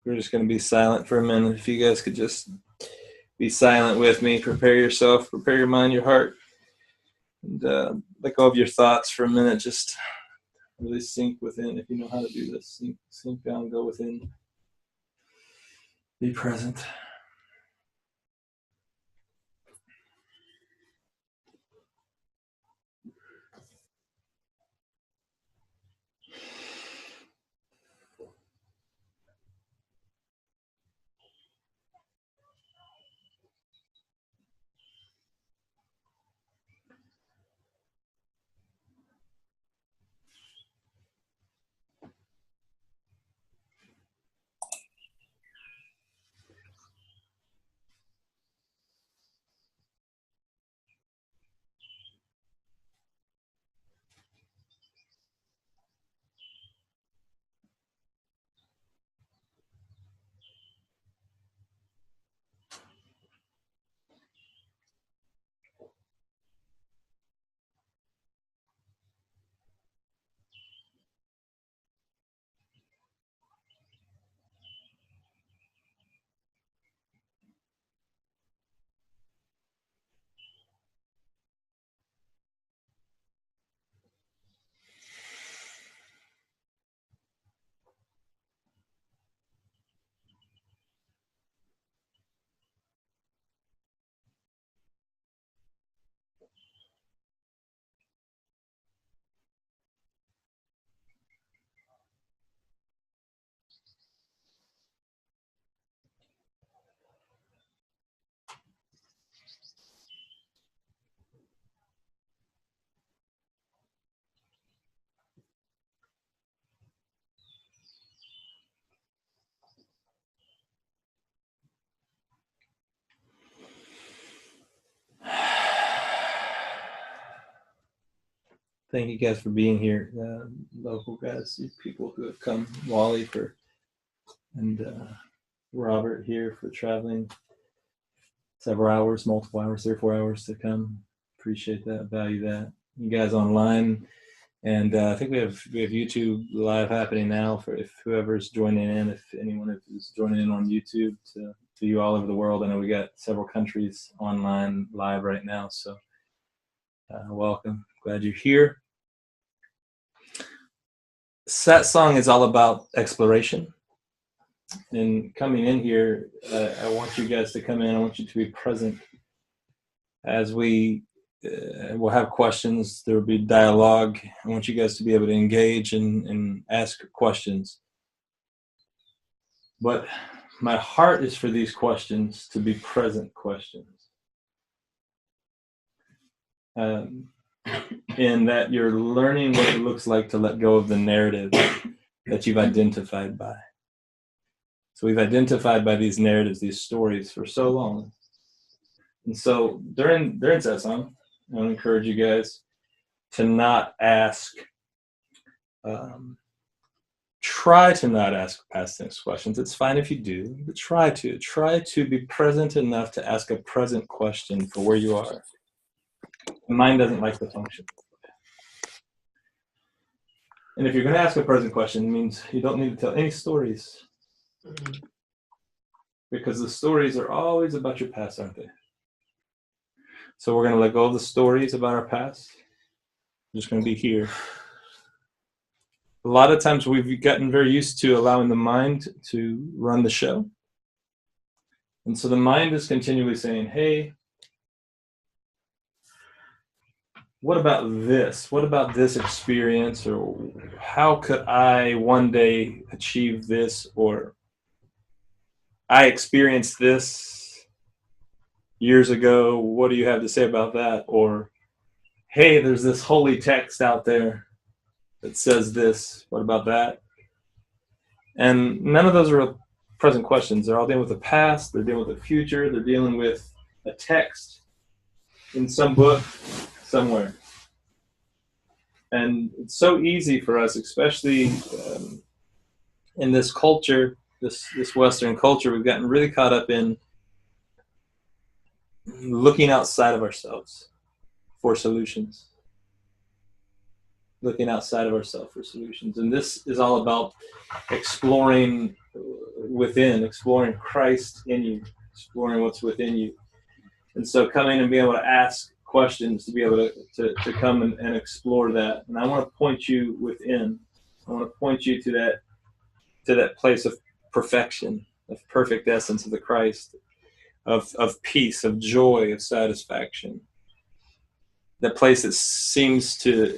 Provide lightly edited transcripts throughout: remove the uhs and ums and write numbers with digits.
We're just going to be silent for a minute. If you guys could just be silent with me, prepare yourself, prepare your mind, your heart, and let go of your thoughts for a minute. Just really sink within. If you know how to do this, sink down, go within, be present. Thank you guys for being here, local guys, people who have come, Wally and Robert here for traveling several hours, multiple hours, 3 or 4 hours to come. Appreciate that, value that. You guys online, and I think we have YouTube live happening now for if whoever's joining in, if anyone is joining in on YouTube to you all over the world. I know we got several countries online live right now, so welcome. Glad you're here. Satsang is all about exploration. And coming in here, I want you guys to come in. I want you to be present as we'll have questions. There will be dialogue. I want you guys to be able to engage and ask questions. But my heart is for these questions to be present questions. In that you're learning what it looks like to let go of the narrative that you've identified by. So we've identified by these narratives, these stories for so long. And so during Satsang, I want to encourage you guys to not ask, try to not ask past tense questions. It's fine if you do, but try to be present enough to ask a present question for where you are. The mind doesn't like the function. And if you're going to ask a present question, it means you don't need to tell any stories. Because the stories are always about your past, aren't they? So we're going to let go of the stories about our past. We're just going to be here. A lot of times we've gotten very used to allowing the mind to run the show. And so the mind is continually saying, hey, what about this? What about this experience? Or how could I one day achieve this? Or I experienced this years ago. What do you have to say about that? Or, hey, there's this holy text out there that says this. What about that? And none of those are present questions. They're all dealing with the past. They're dealing with the future. They're dealing with a text in some book somewhere. And it's so easy for us, especially in this culture, this Western culture, we've gotten really caught up in looking outside of ourselves for solutions. Looking outside of ourselves for solutions. And this is all about exploring within, exploring Christ in you, exploring what's within you. And so coming and being able to ask questions, to be able to come and explore that. And I want to point you within. I want to point you to that place of perfection, of perfect essence of the Christ, of peace, of joy, of satisfaction. That place that seems to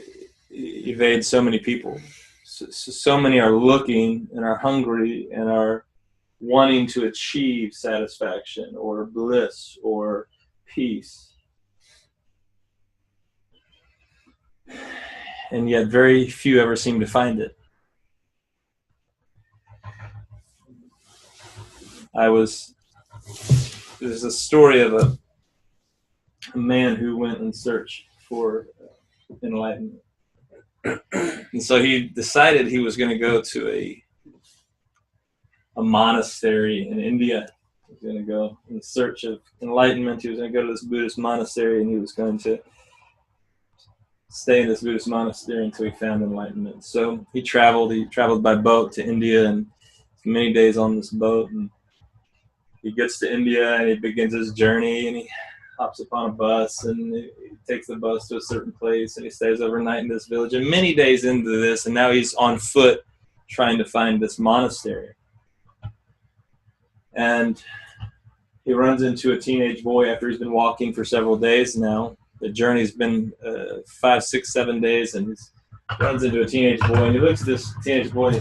evade so many people. So many are looking and are hungry and are wanting to achieve satisfaction or bliss or peace. And yet very few ever seem to find it. There's a story of a man who went in search for enlightenment. And so he decided he was going to go to a monastery in India. He was going to go in search of enlightenment. He was going to go to this Buddhist monastery, and he was going to stay in this Buddhist monastery until he found enlightenment. So he traveled by boat to India, and many days on this boat, and he gets to India and he begins his journey, and he hops upon a bus, and he takes the bus to a certain place, and he stays overnight in this village. And many days into this, and now he's on foot trying to find this monastery. And he runs into a teenage boy after he's been walking for several days now. The journey's been 5, 6, 7 days, and he runs into a teenage boy, and he looks at this teenage boy and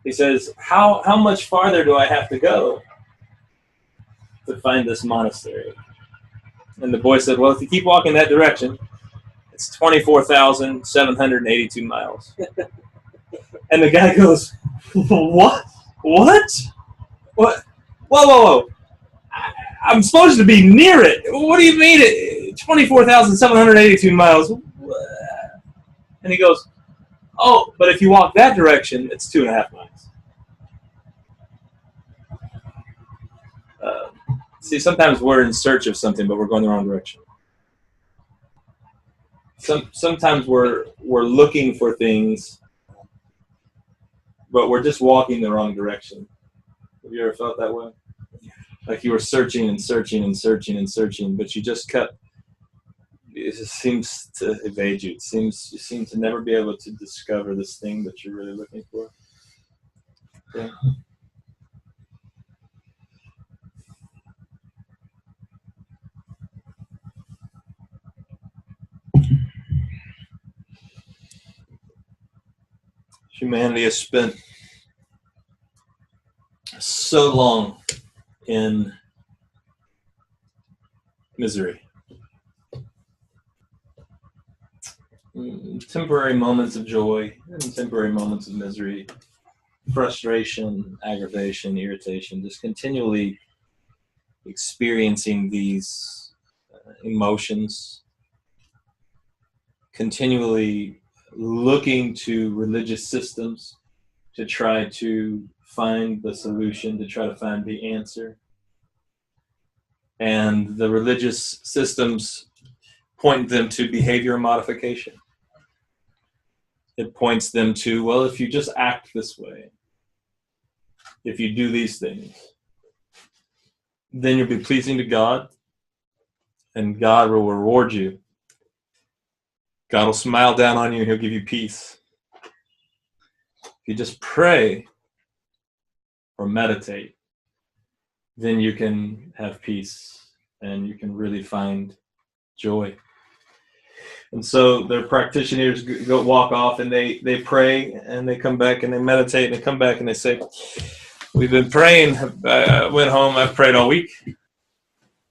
he says, how much farther do I have to go to find this monastery? And the boy said, well, if you keep walking that direction, it's 24,782 miles. And the guy goes, what? What? Whoa. I'm supposed to be near it. What do you mean 24,782 miles? And he goes, oh, but if you walk that direction, it's 2.5 miles. See, sometimes we're in search of something, but we're going the wrong direction. Sometimes we're looking for things, but we're just walking the wrong direction. Have you ever felt that way? Like you were searching, but you just kept. It just seems to evade you. You seem to never be able to discover this thing that you're really looking for. Yeah. Humanity has spent so long in misery. Temporary moments of joy and temporary moments of misery, frustration, aggravation, irritation, just continually experiencing these emotions, continually looking to religious systems to try to find the solution, to try to find the answer. And the religious systems point them to behavior modification. It points them to, well, if you just act this way, if you do these things, then you'll be pleasing to God, and God will reward you. God will smile down on you, and he'll give you peace. If you just pray or meditate, then you can have peace, and you can really find joy. And so their practitioners go walk off, and they pray, and they come back, and they meditate, and they come back, and they say, we've been praying. I went home. I've prayed all week.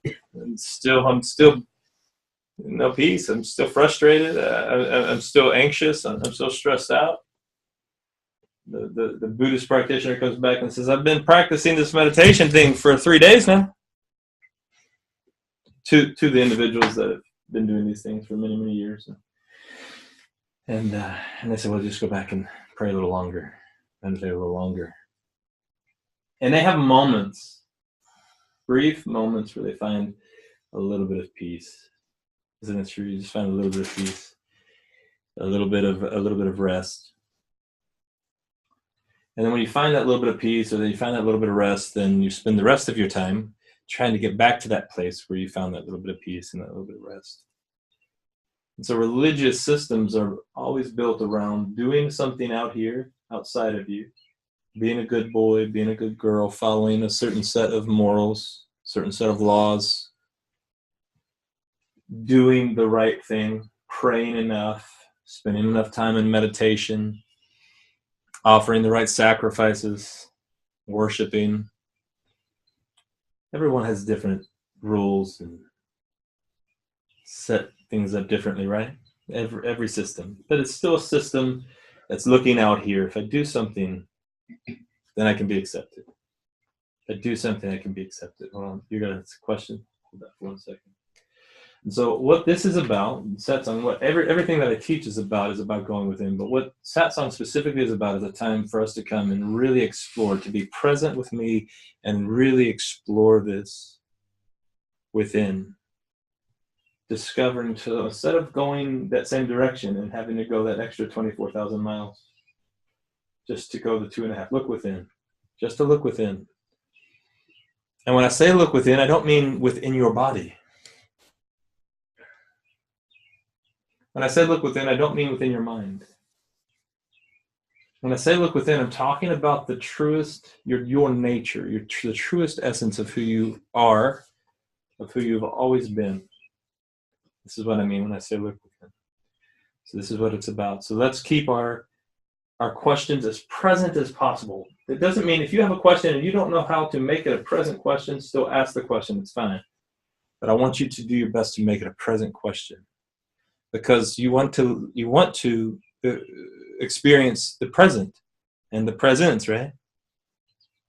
And I'm still no peace. I'm still frustrated. I'm still anxious. I'm still stressed out. The Buddhist practitioner comes back and says, I've been practicing this meditation thing for 3 days now. To the individuals that have been doing these things for many, many years. And they said, well, just go back and pray a little longer, meditate a little longer. And they have moments, brief moments, where they find a little bit of peace. Isn't it true? You just find a little bit of peace, a little bit of rest. And then when you find that little bit of peace, or then you find that little bit of rest, then you spend the rest of your time trying to get back to that place where you found that little bit of peace and that little bit of rest. And so religious systems are always built around doing something out here, outside of you, being a good boy, being a good girl, following a certain set of morals, certain set of laws, doing the right thing, praying enough, spending enough time in meditation, offering the right sacrifices, worshiping. Everyone has different rules and set things up differently, right? Every system. But it's still a system that's looking out here. If I do something, then I can be accepted. If I do something, I can be accepted. Hold on, you got a question? Hold that for 1 second. And so what this is about, Satsang, what everything that I teach is about going within. But what Satsang specifically is about is a time for us to come and really explore, to be present with me and really explore this within. Discovering, so instead of going that same direction and having to go that extra 24,000 miles, just to go the 2.5, look within, just to look within. And when I say look within, I don't mean within your body. When I say look within, I don't mean within your mind. When I say look within, I'm talking about the truest, your nature, the truest essence of who you are, of who you've always been. This is what I mean when I say look within. So this is what it's about. So let's keep our questions as present as possible. It doesn't mean if you have a question and you don't know how to make it a present question, still ask the question, it's fine. But I want you to do your best to make it a present question. Because you want to experience the present and the presence, right?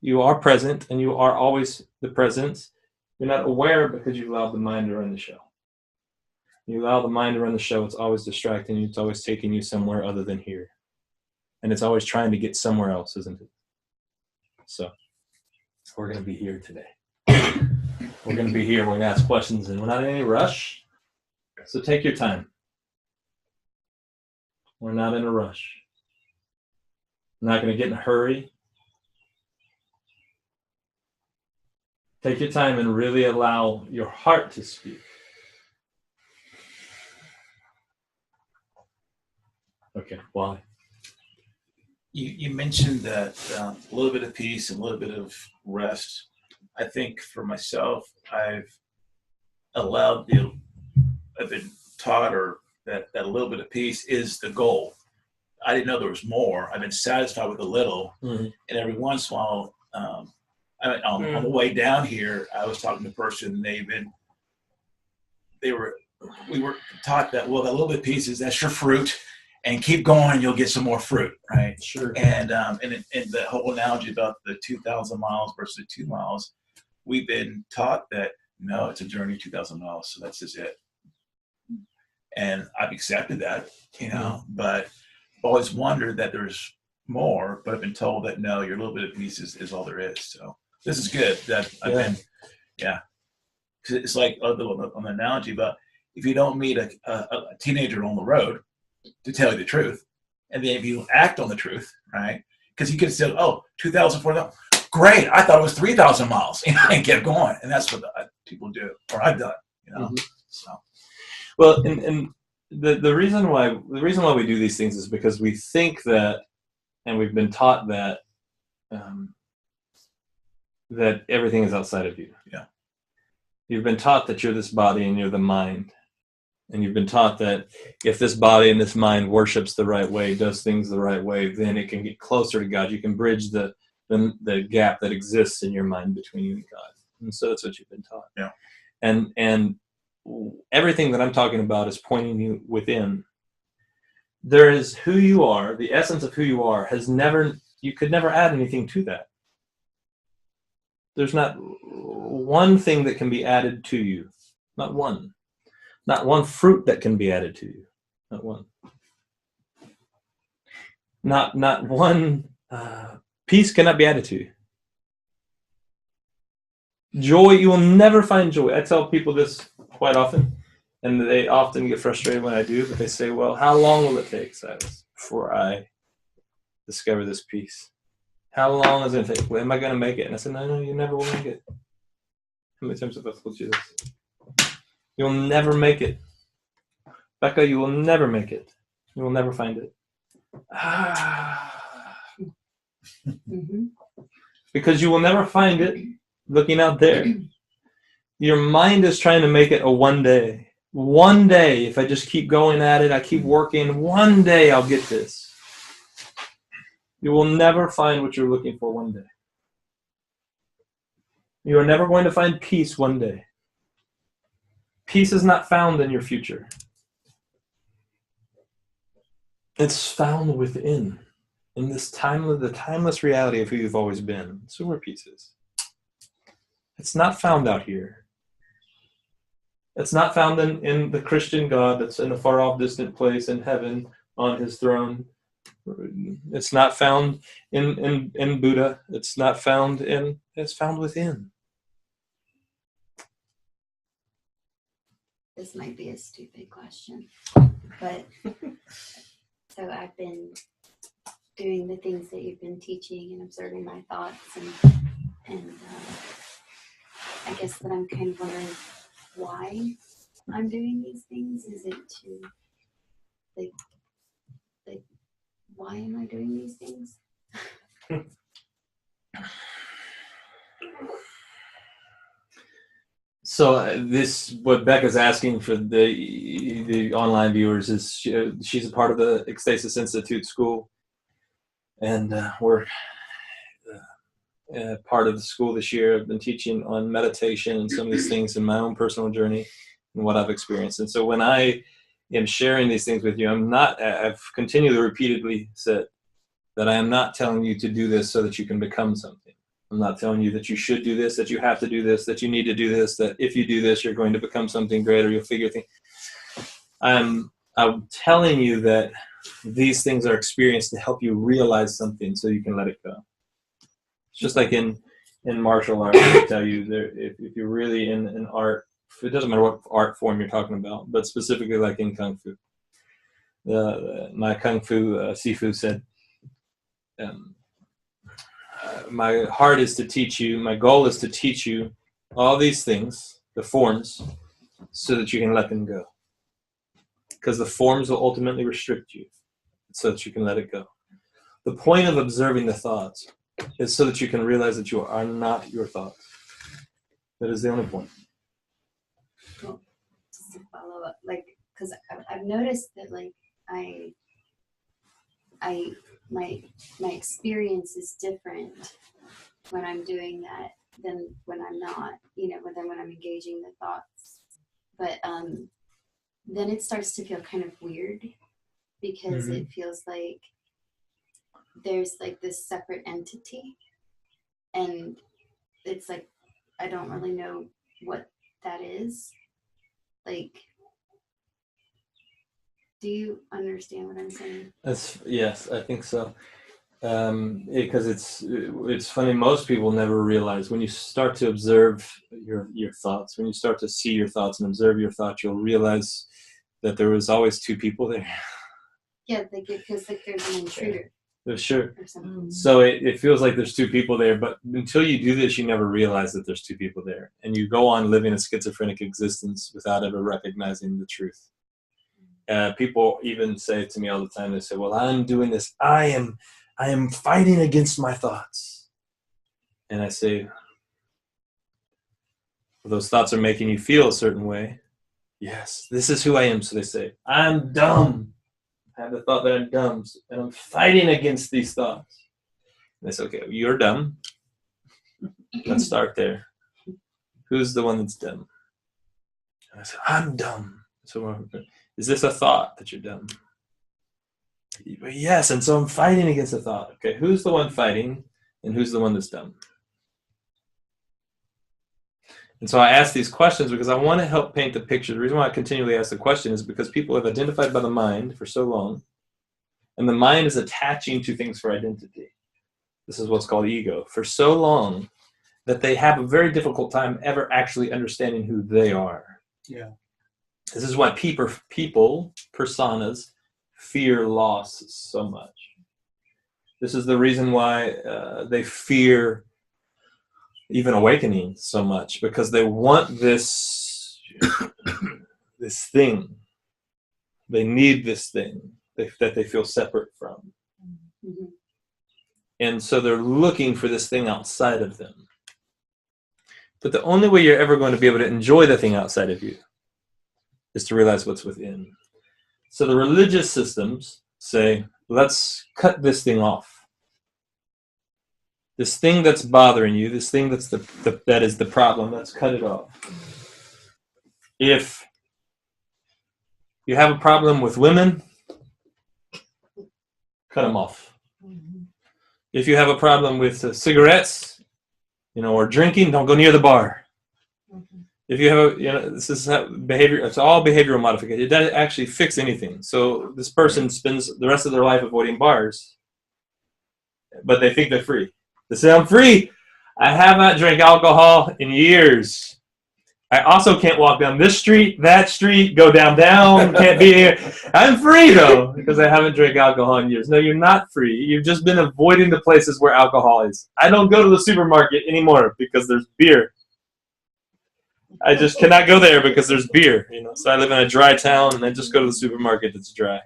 You are present and you are always the presence. You're not aware because you allowed the mind to run the show. You allow the mind to run the show, it's always distracting you, it's always taking you somewhere other than here. And it's always trying to get somewhere else, isn't it? So we're going to be here today. We're going to be here, we're going to ask questions, and we're not in any rush. So take your time. We're not in a rush. We're not going to get in a hurry. Take your time and really allow your heart to speak. Okay, why? You mentioned that a little bit of peace and a little bit of rest. I think for myself, I've been taught that a little bit of peace is the goal. I didn't know there was more. I've been satisfied with a little, and every once in a while, on the way down here, I was talking to a person. We were taught that, well, that little bit of peace is that's your fruit, and keep going, you'll get some more fruit, right? Sure. And the whole analogy about the 2,000 miles versus 2 miles, we've been taught that no, it's a journey 2,000 miles, so that's just it. And I've accepted that, but I've always wondered that there's more, but I've been told that no, your little bit of peace is all there is. So this is good that I've been, because it's like on the analogy about if you don't meet a teenager on the road to tell you the truth, and then if you act on the truth, right? Because you could say, oh, 2,000, 4,000, great, I thought it was 3,000 miles, and kept going, and that's what people do, or I've done, So, well, and the reason why we do these things is because we think that, and we've been taught that that everything is outside of you. Yeah, you've been taught that you're this body and you're the mind. And you've been taught that if this body and this mind worships the right way, does things the right way, then it can get closer to God. You can bridge the gap that exists in your mind between you and God. And so that's what you've been taught. Yeah. And everything that I'm talking about is pointing you within. There is who you are, the essence of who you are you could never add anything to that. There's not one thing that can be added to you. Not one. Not one fruit that can be added to you. Not one. Not one peace cannot be added to you. Joy, you will never find joy. I tell people this quite often, and they often get frustrated when I do, but they say, well, how long will it take, Silas, before I discover this peace? How long is it going to take? When am I going to make it? And I said, no, you never will make it. How many times have I told you this? You'll never make it. Becca, you will never make it. You will never find it. Mm-hmm. Because you will never find it looking out there. Your mind is trying to make it a one day. One day, if I just keep going at it, I keep working, one day I'll get this. You will never find what you're looking for one day. You are never going to find peace one day. Peace is not found in your future. It's found within. In this the timeless reality of who you've always been. So where peace is. It's not found out here. It's not found in the Christian God that's in a far off distant place in heaven on his throne. It's not found in Buddha. It's found within. This might be a stupid question, but so I've been doing the things that you've been teaching and observing my thoughts, and I guess that I'm kind of wondering why I'm doing these things. Is it to like why am I doing these things? So what Becca's asking for the online viewers is she's a part of the Ekstasis Institute school, and we're part of the school this year. I've been teaching on meditation and some of these things in my own personal journey and what I've experienced. And so when I am sharing these things with you, I've continually repeatedly said that I am not telling you to do this so that you can become something. I'm not telling you that you should do this, that you have to do this, that you need to do this, that if you do this, you're going to become something greater, you'll figure things. I'm telling you that these things are experienced to help you realize something so you can let it go. It's just like in martial arts, I tell you, if you're really in art, it doesn't matter what art form you're talking about, but specifically like in Kung Fu. My Kung Fu Sifu said, my heart is to teach you, my goal is to teach you all these things, the forms, so that you can let them go. Because the forms will ultimately restrict you, so that you can let it go. The point of observing the thoughts is so that you can realize that you are not your thoughts. That is the only point. Well, just to follow up, because I've noticed that, my experience is different when I'm doing that than when I'm not, than when I'm engaging the thoughts. But then it starts to feel kind of weird because it feels like there's this separate entity, and it's like I don't really know what that is. Do you understand what I'm saying? Yes, I think so. Because it's funny, most people never realize when you start to observe your thoughts, when you start to see your thoughts and observe your thoughts, you'll realize that there was always two people there. Yeah, it feels like there's an intruder. Sure. Or something. So it feels like there's two people there, but until you do this, you never realize that there's two people there. And you go on living a schizophrenic existence without ever recognizing the truth. People even say to me all the time, they say, well, I'm doing this. I am fighting against my thoughts. And I say, well, those thoughts are making you feel a certain way. Yes, this is who I am. So they say, I'm dumb. I have the thought that I'm dumb, and I'm fighting against these thoughts. And I say, okay, you're dumb. Let's start there. Who's the one that's dumb? And I say, I'm dumb. So is this a thought that you're dumb? Yes, and so I'm fighting against the thought. Okay, who's the one fighting, and who's the one that's dumb? And so I ask these questions because I want to help paint the picture. The reason why I continually ask the question is because people have identified by the mind for so long, and the mind is attaching to things for identity. This is what's called ego. For so long that they have a very difficult time ever actually understanding who they are. Yeah. This is why people, personas, fear loss so much. This is the reason why they fear even awakening so much, because they want this this thing. They need this thing that they feel separate from. Mm-hmm. And so they're looking for this thing outside of them. But the only way you're ever going to be able to enjoy the thing outside of you is to realize what's within. So the religious systems say, let's cut this thing off. This thing that's bothering you, this thing that's that is the problem, let's cut it off. If you have a problem with women, cut them off. Mm-hmm. If you have a problem with cigarettes, or drinking, don't go near the bar. Mm-hmm. If you have this is how behavior, it's all behavioral modification. It doesn't actually fix anything. So this person spends the rest of their life avoiding bars, but they think they're free. They say, I'm free. I have not drank alcohol in years. I also can't walk down this street, that street, go down, can't be here. I'm free, though, because I haven't drank alcohol in years. No, you're not free. You've just been avoiding the places where alcohol is. I don't go to the supermarket anymore because there's beer. I just cannot go there because there's beer. So I live in a dry town, and I just go to the supermarket that's dry.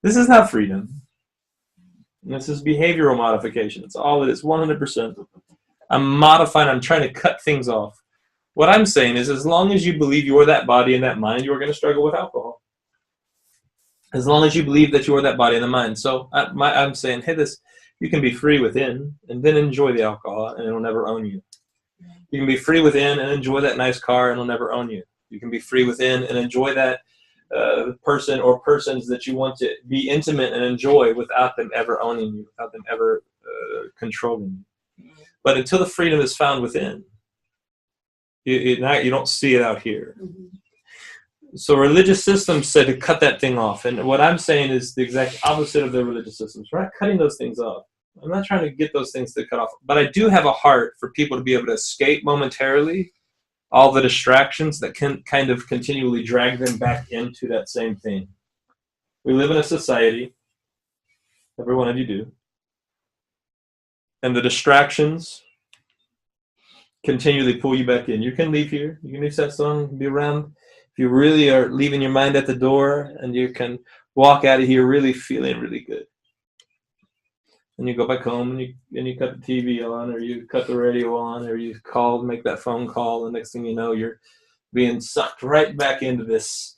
This is not freedom. This is behavioral modification. It's all it is, 100%. I'm modifying. I'm trying to cut things off. What I'm saying is, as long as you believe you are that body and that mind, you are going to struggle with alcohol. As long as you believe that you are that body and the mind. So I'm saying, hey, you can be free within and then enjoy the alcohol, and it'll never own you. You can be free within and enjoy that nice car, and it'll never own you. You can be free within and enjoy that person or persons that you want to be intimate and enjoy without them ever owning you, without them ever controlling you. But until the freedom is found within, you don't see it out here. Mm-hmm. So religious systems said to cut that thing off. And what I'm saying is the exact opposite of the religious systems. We're not cutting those things off. I'm not trying to get those things to cut off. But I do have a heart for people to be able to escape momentarily all the distractions that can kind of continually drag them back into that same thing. We live in a society, every one of you do, and the distractions continually pull you back in. You can leave here, you can leave Satsang, be around. If you really are leaving your mind at the door, and you can walk out of here really feeling really good. And you go back home and you cut the TV on, or you cut the radio on, or you make that phone call, and next thing you know, you're being sucked right back into this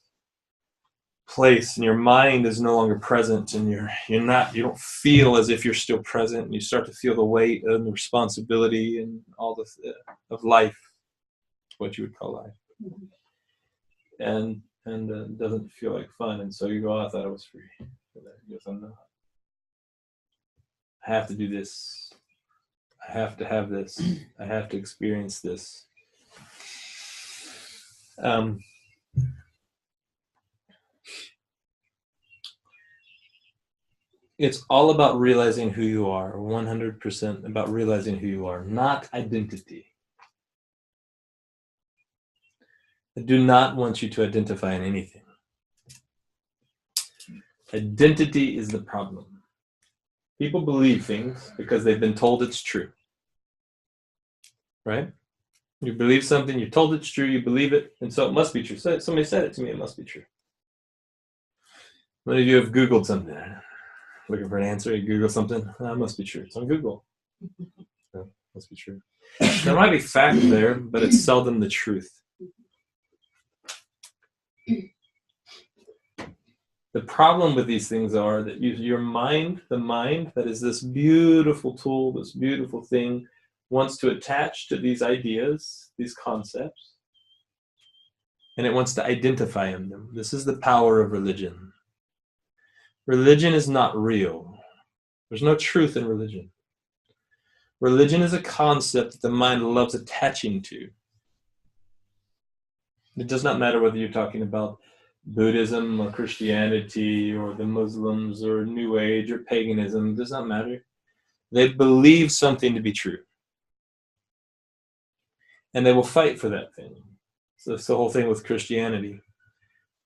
place, and your mind is no longer present, and you don't feel as if you're still present, and you start to feel the weight and the responsibility and all the of life, what you would call life. Mm-hmm. And it doesn't feel like fun, and so you go, I thought I was free. You go, I'm not. I have to do this. I have to have this. I have to experience this. It's all about realizing who you are, 100% about realizing who you are, not identity. I do not want you to identify in anything. Identity is the problem. People believe things because they've been told it's true. Right? You believe something, you're told it's true, you believe it, and so it must be true. So somebody said it to me, it must be true. Many of you have Googled something. Looking for an answer, you Google something, it must be true. It's on Google. It must be true. There might be fact there, but it's seldom the truth. The problem with these things are that your mind, the mind that is this beautiful tool, this beautiful thing, wants to attach to these ideas, these concepts, and it wants to identify in them. This is the power of religion. Religion is not real. There's no truth in religion. Religion is a concept that the mind loves attaching to. It does not matter whether you're talking about Buddhism or Christianity or the Muslims or New Age or paganism. It does not matter. They believe something to be true. And they will fight for that thing. So that's the whole thing with Christianity.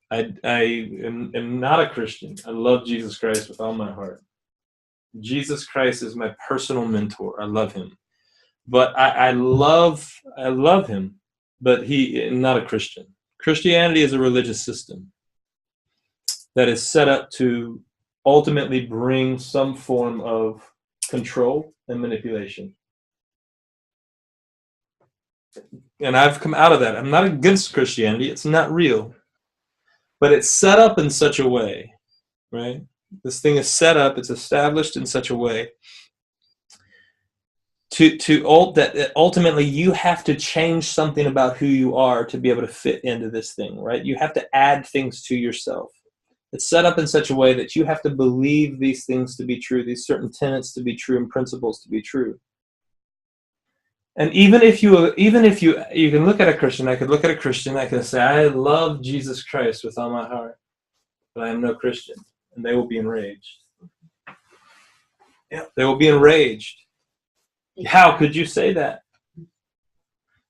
I am not a Christian. I love Jesus Christ with all my heart. Jesus Christ is my personal mentor. I love him. But I love him, but he not a Christian. Christianity is a religious system that is set up to ultimately bring some form of control and manipulation. And I've come out of that. I'm not against Christianity. It's not real. But it's set up in such a way, right? This thing is set up, it's established in such a way that ultimately you have to change something about who you are to be able to fit into this thing, right? You have to add things to yourself. It's set up in such a way that you have to believe these things to be true, these certain tenets to be true and principles to be true. And even if you can look at a Christian, I could look at a Christian, I could say, I love Jesus Christ with all my heart, but I am no Christian. And they will be enraged. Yeah, they will be enraged. How could you say that?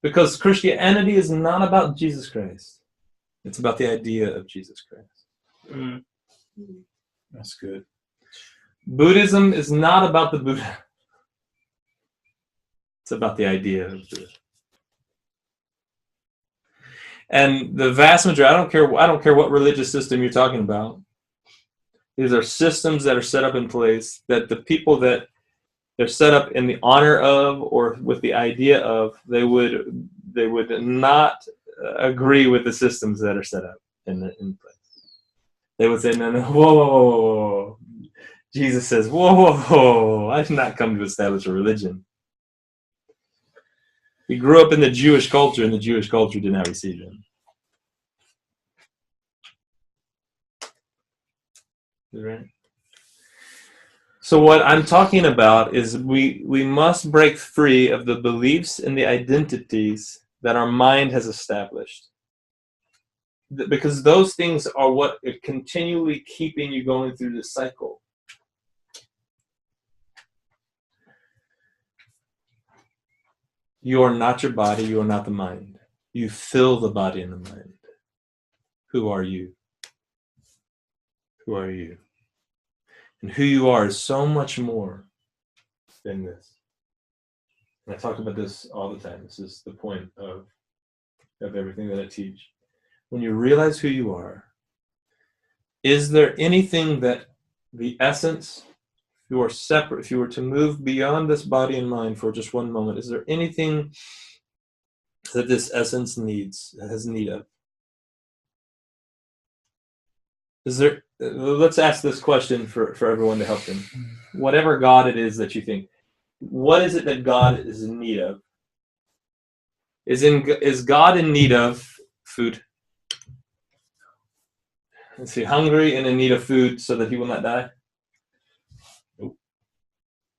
Because Christianity is not about Jesus Christ. It's about the idea of Jesus Christ. Mm. That's good. Buddhism is not about the Buddha. It's about the idea of Buddha. And the vast majority, I don't care what religious system you're talking about. These are systems that are set up in place that the people that they're set up in the honor of or with the idea of, they would not agree with the systems that are set up in place. They would say, no, whoa. Jesus says, whoa, I've not come to establish a religion. He grew up in the Jewish culture, and the Jewish culture did not receive him. Right? So what I'm talking about is we must break free of the beliefs and the identities that our mind has established. Because those things are what are continually keeping you going through this cycle. You are not your body, you are not the mind. You fill the body and the mind. Who are you? Who are you? And who you are is so much more than this. And I talk about this all the time. This is the point of everything that I teach. When you realize who you are, is there anything that the essence, if you are separate, if you were to move beyond this body and mind for just one moment, is there anything that this essence has need of? Is there? Let's ask this question for everyone to help them. Whatever God it is that you think, what is it that God is in need of? Is God in need of food? Is he hungry and in need of food so that he will not die?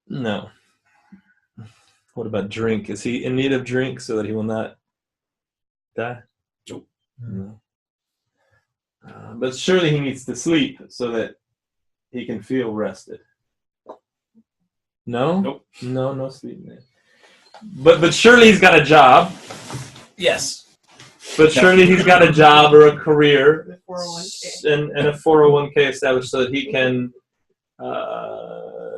No. What about drink? Is he in need of drink so that he will not die? Nope. No. But surely he needs to sleep so that he can feel rested. No? Nope. No sleep. But surely he's got a job. Yes. But surely he's got a job or a career 401k. and a 401k established so that he can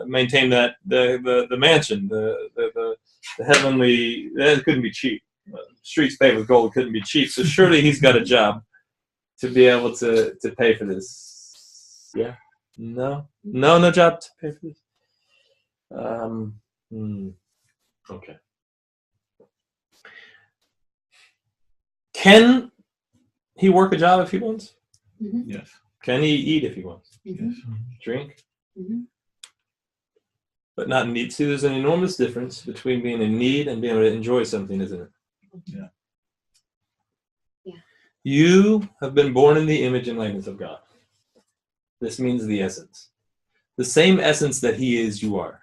maintain that the mansion, the heavenly. That couldn't be cheap. Streets paved with gold couldn't be cheap. So surely he's got a job to be able to pay for this. Yeah. No job to pay for this. Okay. Can he work a job if he wants? Mm-hmm. Yes. Can he eat if he wants? Mm-hmm. Drink? Mm-hmm. But not need. See, there's an enormous difference between being in need and being able to enjoy something, isn't it? Yeah. Yeah. You have been born in the image and likeness of God. This means the essence. The same essence that he is, you are.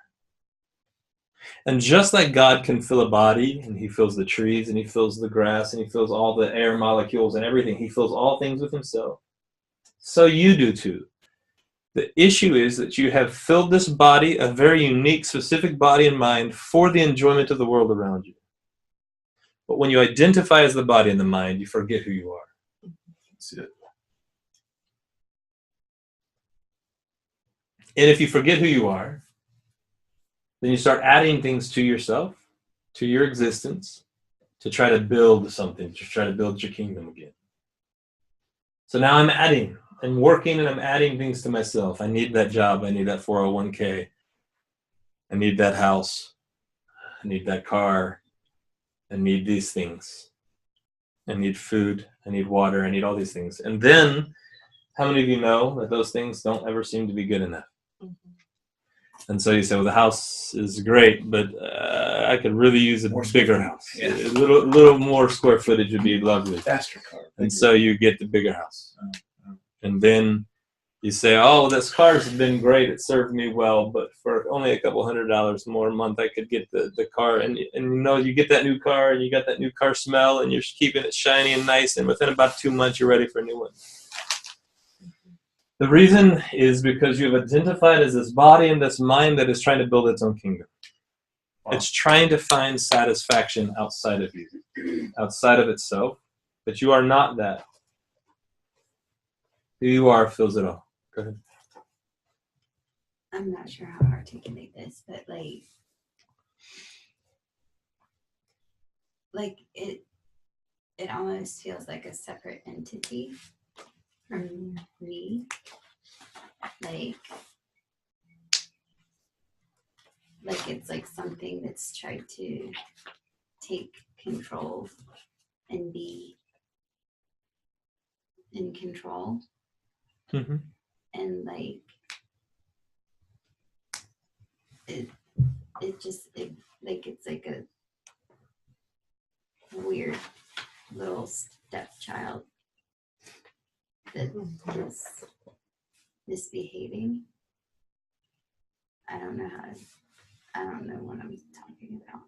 And just like God can fill a body, and he fills the trees, and he fills the grass, and he fills all the air molecules and everything, he fills all things with himself. So you do too. The issue is that you have filled this body, a very unique, specific body and mind, for the enjoyment of the world around you. But when you identify as the body and the mind, you forget who you are. That's it. And if you forget who you are, then you start adding things to yourself, to your existence, to try to build something, to try to build your kingdom again. So now I'm working and I'm adding things to myself. I need that job. I need that 401k. I need that house. I need that car. I need these things. I need food. I need water. I need all these things. And then, how many of you know that those things don't ever seem to be good enough? And so you say, well, the house is great, but I could really use a bigger house. Yeah. A little more square footage would be lovely. Faster car. And so you get the bigger house. And then you say, oh, this car's been great. It served me well, but for only a couple $100 more a month, I could get the car. And you know, you get that new car and you got that new car smell and you're keeping it shiny and nice. And within about 2 months, you're ready for a new one. The reason is because you've identified as this body and this mind that is trying to build its own kingdom. Wow. It's trying to find satisfaction outside of you, outside of itself, but you are not that. Who you are fills it all. Go ahead. I'm not sure how to articulate this, but like it almost feels like a separate entity from me. Like it's like something that's tried to take control and be in control. Mm-hmm. And like it's like a weird little stepchild that is misbehaving. I don't know what I'm talking about.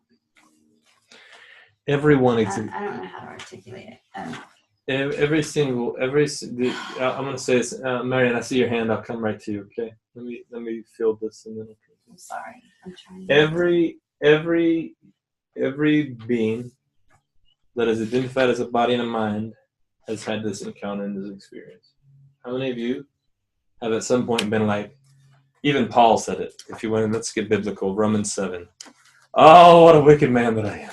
Everyone I don't know how to articulate it. I'm going to say this, Marianne, I see your hand. I'll come right to you. Okay. Let me field this and then. I'm sorry. I'm trying. Every being that is identified as a body and a mind has had this encounter and this experience. How many of you have at some point been like, even Paul said it. If you want, let's get biblical. Romans 7. Oh, what a wicked man that I am.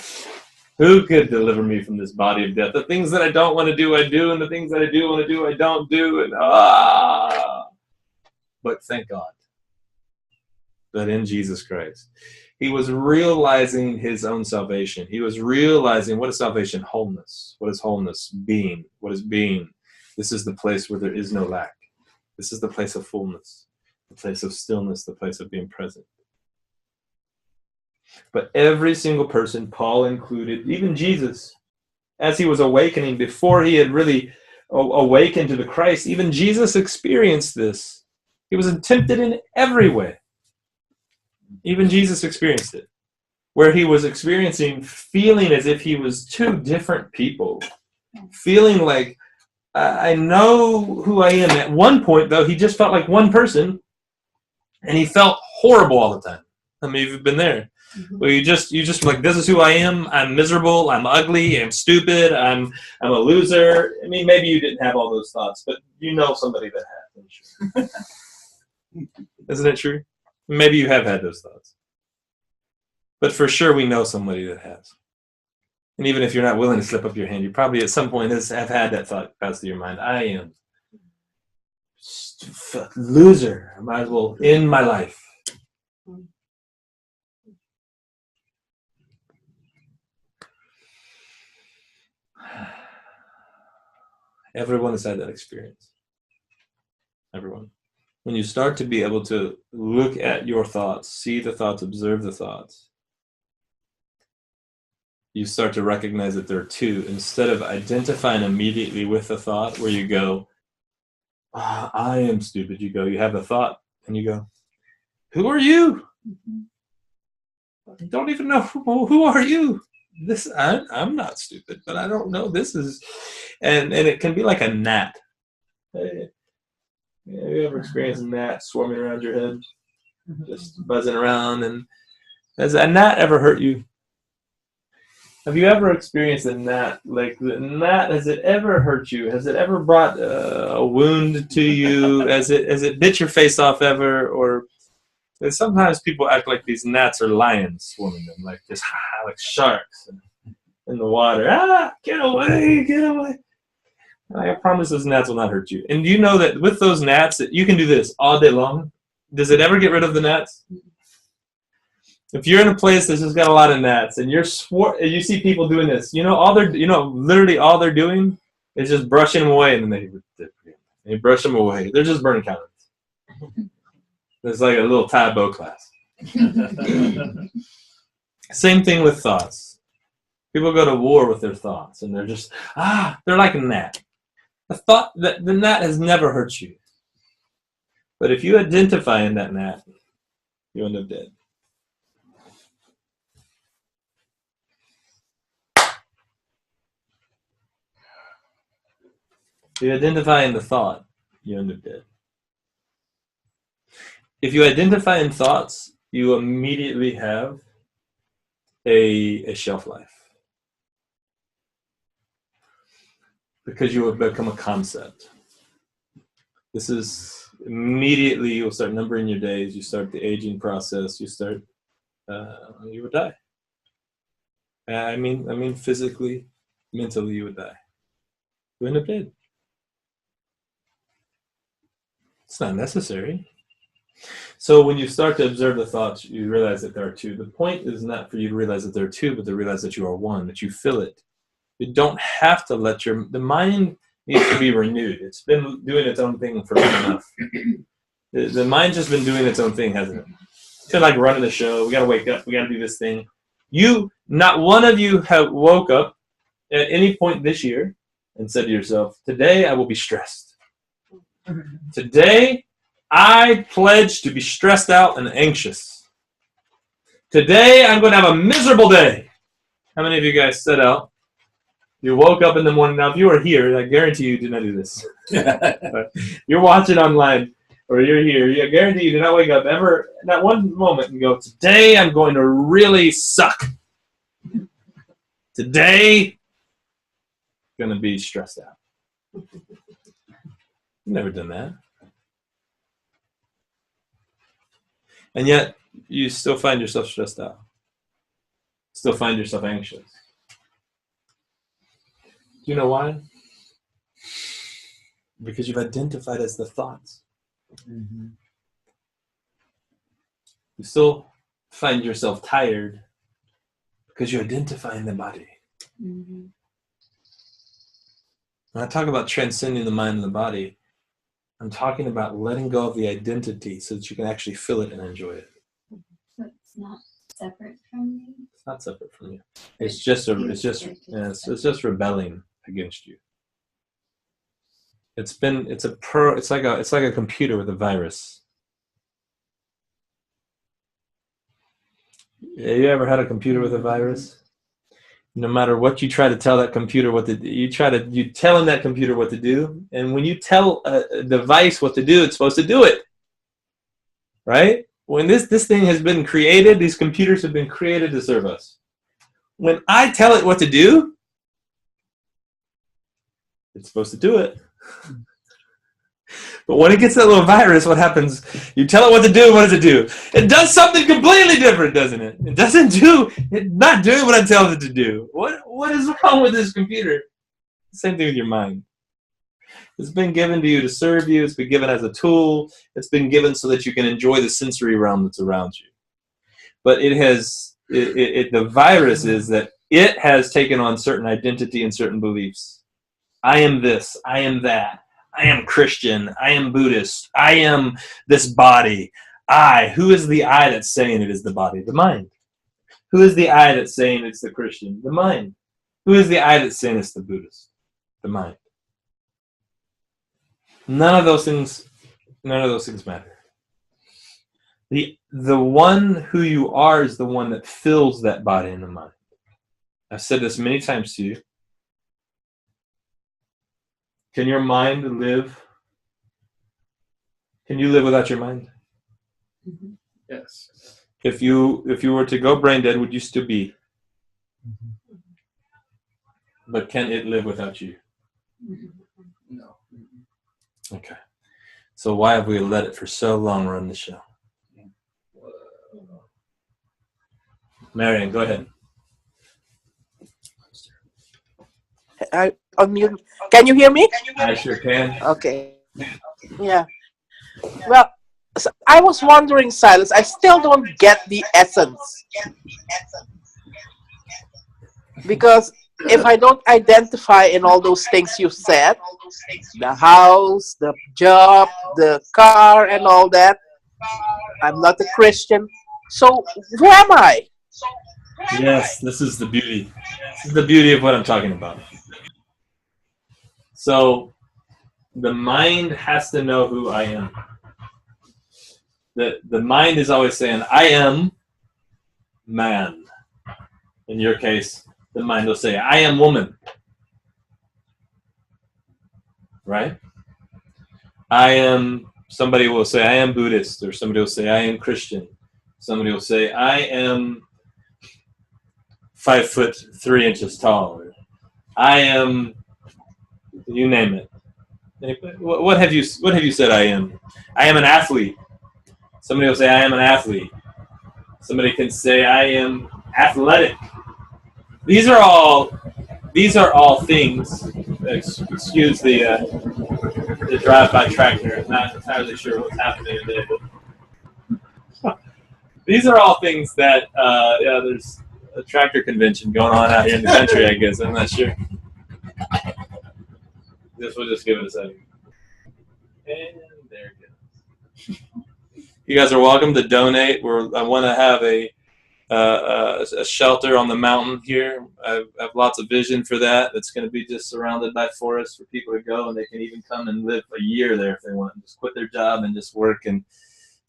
Who could deliver me from this body of death? The things that I don't want to do, I do, and the things that I do want to do, I don't do. And But thank God that in Jesus Christ, he was realizing his own salvation. He was realizing, what is salvation? Wholeness. What is wholeness? Being. What is being? This is the place where there is no lack. This is the place of fullness, the place of stillness, the place of being present. But every single person, Paul included, even Jesus, as he was awakening, before he had really awakened to the Christ, even Jesus experienced this. He was tempted in every way. Even Jesus experienced it, where he was feeling as if he was two different people, feeling like, I know who I am. At one point, though, he just felt like one person, and he felt horrible all the time. I mean, you've been there. Mm-hmm. Well, you just like, this is who I am. I'm miserable. I'm ugly. I'm stupid. I'm a loser. I mean, maybe you didn't have all those thoughts, but you know somebody that has. Isn't it true? Maybe you have had those thoughts, but for sure we know somebody that has. And even if you're not willing to slip up your hand, you probably at some point have had that thought pass through your mind. I am loser. I might as well end my life. Everyone has had that experience. Everyone. When you start to be able to look at your thoughts, see the thoughts, observe the thoughts, you start to recognize that there are two. Instead of identifying immediately with the thought where you go, I am stupid, you have a thought and you go, who are you? I don't even know, who are you? I'm not stupid, but I don't know. This is, and it can be like a gnat. Hey, have you ever experienced a gnat swarming around your head? Just buzzing around. And has a gnat ever hurt you? Have you ever experienced a gnat? Like the gnat, has it ever hurt you? Has it ever brought a wound to you? Has it bit your face off ever? Or And sometimes people act like these gnats are lions swimming them, like this, like sharks in the water. Get away, get away. I promise those gnats will not hurt you. And do you know that with those gnats, that you can do this all day long? Does it ever get rid of the gnats? If you're in a place that's just got a lot of gnats, and you see people doing this, literally all they're doing is just brushing them away, and then they brush them away. They're just burning calories. It's like a little Thai bow class. Same thing with thoughts. People go to war with their thoughts, and they're just they're like a gnat. The thought that the gnat has never hurt you, but if you identify in that gnat, you end up dead. If you identify in the thought, you end up dead. If you identify in thoughts, you immediately have a shelf life. Because you will become a concept. This is immediately, you'll start numbering your days, you start the aging process, you would die. I mean physically, mentally, you would die. You end up dead. It's not necessary. So when you start to observe the thoughts, you realize that there are two. The point is not for you to realize that there are two, but to realize that you are one, that you feel it. You don't have to let the mind needs to be renewed. It's been doing its own thing for long enough. The mind's just been doing its own thing, hasn't it? It's kind of like running the show. We got to wake up. We got to do this thing. Not one of you have woke up at any point this year and said to yourself, today I will be stressed. Today, I pledge to be stressed out and anxious. Today, I'm going to have a miserable day. How many of you guys set out? You woke up in the morning. Now, if you are here, I guarantee you did not do this. You're watching online, or you're here. I guarantee you did not wake up ever, not one moment, and go, today, I'm going to really suck. Today, I'm going to be stressed out. You've never done that. And yet, you still find yourself stressed out. Still find yourself anxious. Do you know why? Because you've identified as the thoughts. Mm-hmm. You still find yourself tired because you identify in the body. Mm-hmm. When I talk about transcending the mind and the body, I'm talking about letting go of the identity so that you can actually feel it and enjoy it. So it's not separate from you? It's not separate from you. It's just rebelling against you. It's like a computer with a virus. Have you ever had a computer with a virus? No matter what you try to tell that computer what to do, you telling that computer what to do, and when you tell a device what to do, it's supposed to do it. Right? When this thing has been created, these computers have been created to serve us. When I tell it what to do, it's supposed to do it. But when it gets that little virus, what happens? You tell it what to do, what does it do? It does something completely different, doesn't it? It's not doing what I tell it to do. What is wrong with this computer? Same thing with your mind. It's been given to you to serve you. It's been given as a tool. It's been given so that you can enjoy the sensory realm that's around you. But the virus is that it has taken on certain identity and certain beliefs. I am this. I am that. I am Christian. I am Buddhist. I am this body. Who is the I that's saying it is the body? The mind. Who is the I that's saying it's the Christian? The mind. Who is the I that's saying it's the Buddhist? The mind. None of those things matter. The one who you are is the one that fills that body and the mind. I've said this many times to you. Can your mind live? Can you live without your mind? Mm-hmm. Yes. If you were to go brain dead, would you still be? Mm-hmm. But can it live without you? No. Okay. So why have we let it for so long run the show? Marian, go ahead. I unmute. Can you hear me? I sure can. Okay. Yeah. Well, so I was wondering, Silas, I still don't get the essence. Because if I don't identify in all those things you said, the house, the job, the car, and all that, I'm not a Christian. So who am I? Yes, this is the beauty. This is the beauty of what I'm talking about. So the mind has to know who I am. The mind is always saying, I am man. In your case, the mind will say, I am woman. Right? Somebody will say, I am Buddhist, or somebody will say, I am Christian. Somebody will say, I am 5'3" tall. Or, I am, you name it. What have you said I am? I am an athlete. Somebody will say, I am an athlete. Somebody can say, I am athletic. These are all things. Excuse the drive-by tractor. I'm not entirely sure what's happening today, but these are all things that there's a tractor convention going on out here in the country. I guess I'm not sure. We'll just give it a second. And there it goes. You guys are welcome to donate. I want to have a shelter on the mountain here. I have lots of vision for that. It's going to be just surrounded by forests for people to go, and they can even come and live a year there if they want. Just quit their job and just work and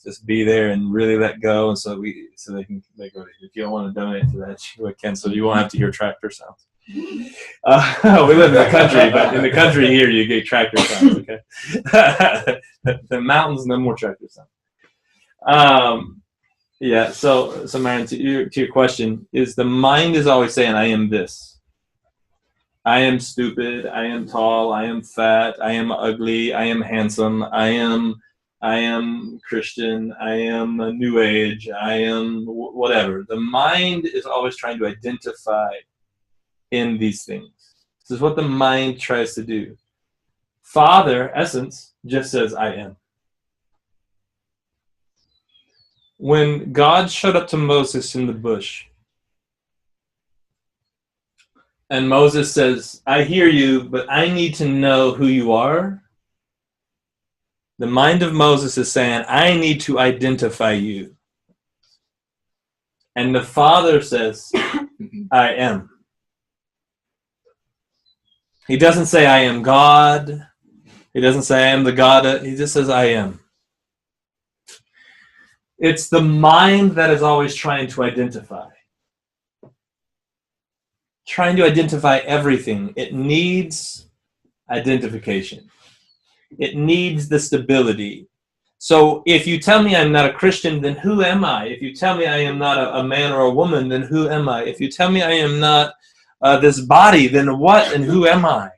just be there and really let go. And so they can go. If you don't want to donate to that, you can. So you won't have to hear tractor sounds. We live in the country, but in the country here you get tractor sounds. Okay, the mountains, no more tractor sounds. Yeah. So Marian, to your question, is the mind is always saying, I am this. I am stupid. I am tall. I am fat. I am ugly. I am handsome. I am Christian. I am a New Age. I am whatever. The mind is always trying to identify in these things. This is what the mind tries to do. Father, essence, just says, I am. When God showed up to Moses in the bush, and Moses says, I hear you, but I need to know who you are. The mind of Moses is saying, I need to identify you. And the Father says, I am. He doesn't say, I am God. He doesn't say, I am the God. He just says, I am. It's the mind that is always trying to identify. Trying to identify everything. It needs identification. It needs the stability. So if you tell me I'm not a Christian, then who am I? If you tell me I am not a man or a woman, then who am I? If you tell me I am not this body, then what and who am I?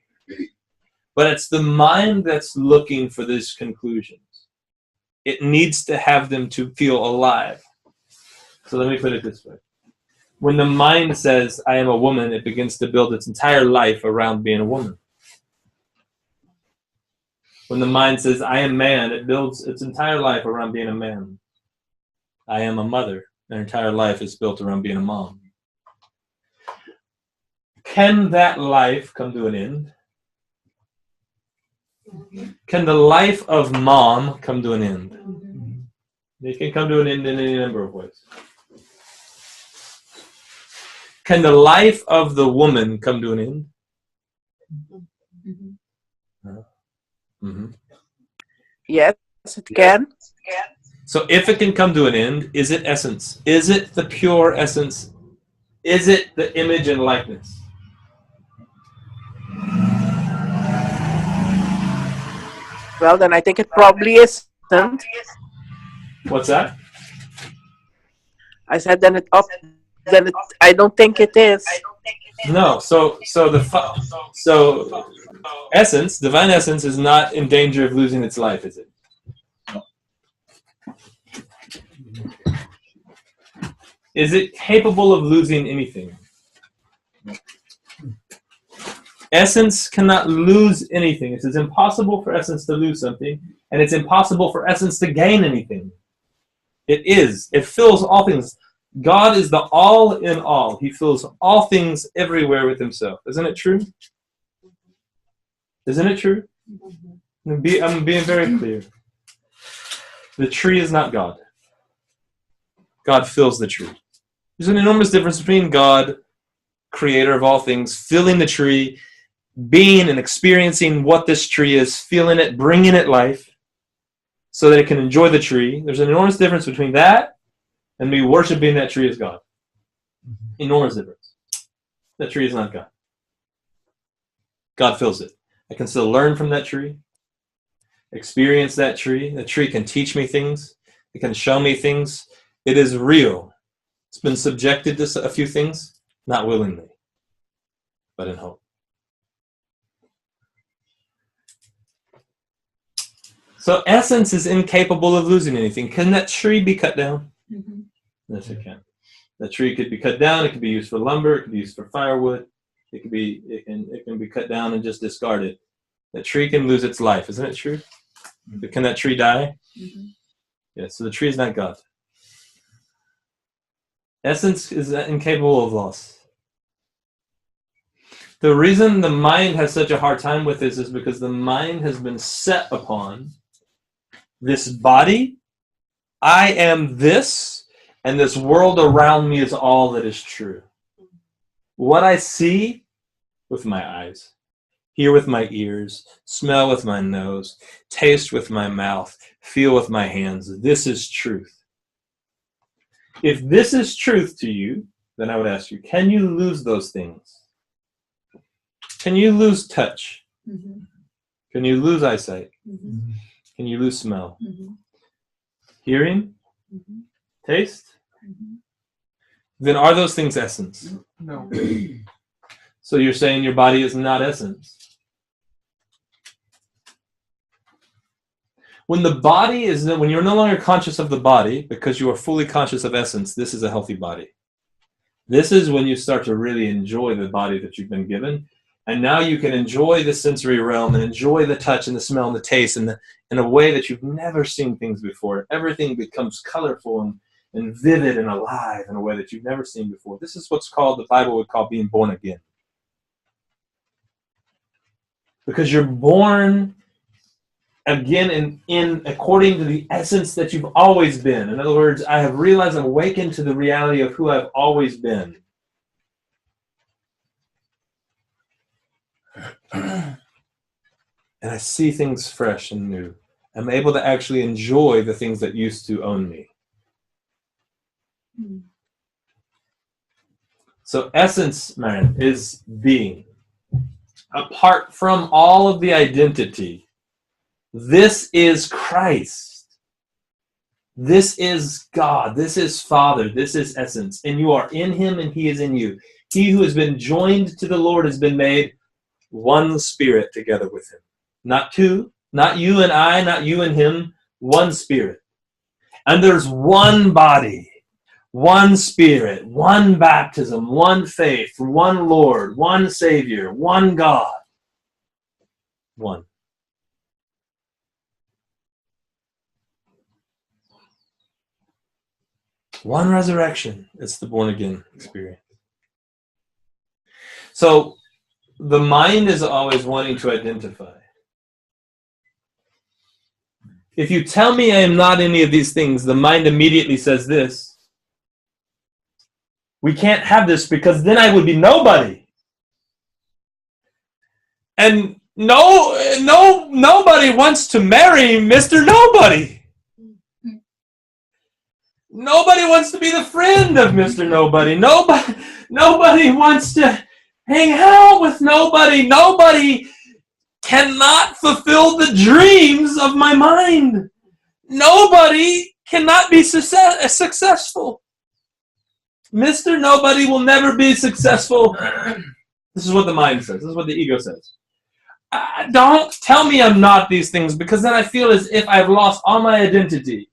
But it's the mind that's looking for these conclusions. It needs to have them to feel alive. So let me put it this way. When the mind says, I am a woman, it begins to build its entire life around being a woman. When the mind says, I am man, it builds its entire life around being a man. I am a mother. Their entire life is built around being a mom. Can that life come to an end? Can the life of mom come to an end? It can come to an end in any number of ways. Can the life of the woman come to an end? Mm-hmm. Yes, it can. So if it can come to an end, is it essence? Is it the pure essence? Is it the image and likeness? Well, then I think it probably isn't. What's that? I said I don't think it is. No. So essence, divine essence, is not in danger of losing its life, is it? Is it capable of losing anything? Essence cannot lose anything. It is impossible for essence to lose something, and it's impossible for essence to gain anything. It is. It fills all things. God is the all in all. He fills all things everywhere with himself. Isn't it true? Isn't it true? I'm being very clear. The tree is not God. God fills the tree. There's an enormous difference between God, creator of all things, filling the tree, being and experiencing what this tree is, feeling it, bringing it life, so that it can enjoy the tree. There's an enormous difference between that and me worshiping that tree as God. Enormous difference. That tree is not God. God fills it. I can still learn from that tree, experience that tree. The tree can teach me things. It can show me things. It is real. It's been subjected to a few things, not willingly, but in hope. So essence is incapable of losing anything. Can that tree be cut down? Mm-hmm. Yes, it can. That tree could be cut down. It could be used for lumber. It could be used for firewood. It can be cut down and just discarded. That tree can lose its life. Isn't it true? But can that tree die? Mm-hmm. Yes. So the tree is not God. Essence is incapable of loss. The reason the mind has such a hard time with this is because the mind has been set upon this body. I am this, and this world around me is all that is true. What I see with my eyes, hear with my ears, smell with my nose, taste with my mouth, feel with my hands, this is truth. If this is truth to you, then I would ask you, can you lose those things? Can you lose touch? Mm-hmm. Can you lose eyesight? Mm-hmm. Can you lose smell? Mm-hmm. Hearing? Mm-hmm. Taste? Mm-hmm. Then are those things essence? No. So you're saying your body is not essence? When you're no longer conscious of the body, because you are fully conscious of essence, this is a healthy body. This is when you start to really enjoy the body that you've been given. And now you can enjoy the sensory realm and enjoy the touch and the smell and the taste in a way that you've never seen things before. Everything becomes colorful and vivid and alive in a way that you've never seen before. This is what's called, the Bible would call, being born again. Because you're born again in according to the essence that you've always been. In other words, I have realized, I've awakened to the reality of who I've always been. And I see things fresh and new. I'm able to actually enjoy the things that used to own me. So essence, man, is being. Apart from all of the identity, this is Christ. This is God. This is Father. This is essence. And you are in him and he is in you. He who has been joined to the Lord has been made one spirit together with him. Not two, not you and I, not you and him, one spirit. And there's one body, one spirit, one baptism, one faith, one Lord, one Savior, one God. One. One resurrection. It's the born again experience. So the mind is always wanting to identify. If you tell me I am not any of these things, the mind immediately says this: we can't have this because then I would be nobody. And nobody wants to marry Mr. Nobody. Nobody wants to be the friend of Mr. Nobody. Nobody wants to hang out with nobody. Nobody cannot fulfill the dreams of my mind. Nobody cannot be successful. Mr. Nobody will never be successful. This is what the mind says. This is what the ego says. Don't tell me I'm not these things, because then I feel as if I've lost all my identity.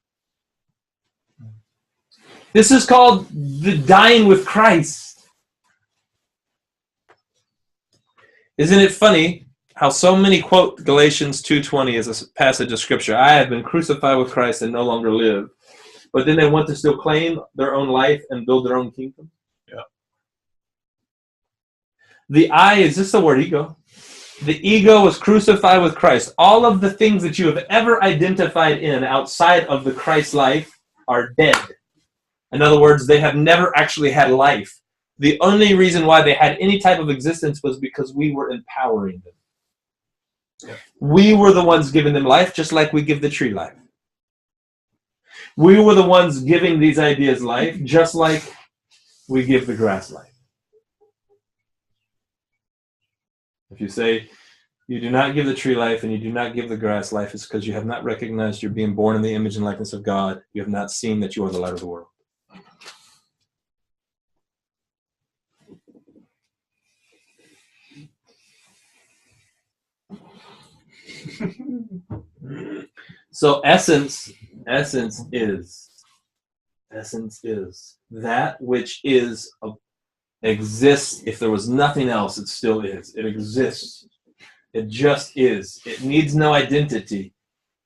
This is called the dying with Christ. Isn't it funny how so many quote Galatians 2:20 as a passage of scripture? I have been crucified with Christ and no longer live. But then they want to still claim their own life and build their own kingdom. Yeah. The I is just the word ego. The ego was crucified with Christ. All of the things that you have ever identified in outside of the Christ life are dead. In other words, they have never actually had life. The only reason why they had any type of existence was because we were empowering them. Yeah. We were the ones giving them life, just like we give the tree life. We were the ones giving these ideas life, just like we give the grass life. If you say you do not give the tree life and you do not give the grass life, it's because you have not recognized you're being born in the image and likeness of God. You have not seen that you are the light of the world. So essence is that which is exists. If there was nothing else, it still is. It exists. It just is. It needs no identity.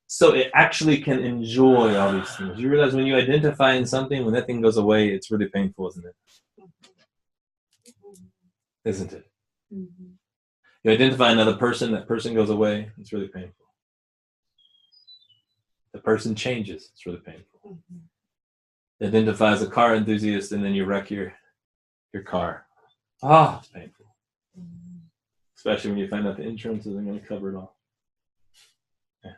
So it actually can enjoy all these things. You realize when you identify in something, when that thing goes away, it's really painful, isn't it? Isn't it? Mm-hmm. You identify another person, that person goes away, it's really painful. The person changes, it's really painful. Mm-hmm. Identify as a car enthusiast and then you wreck your car. Ah, it's painful. Mm-hmm. Especially when you find out the insurance isn't going to cover it all. Yeah.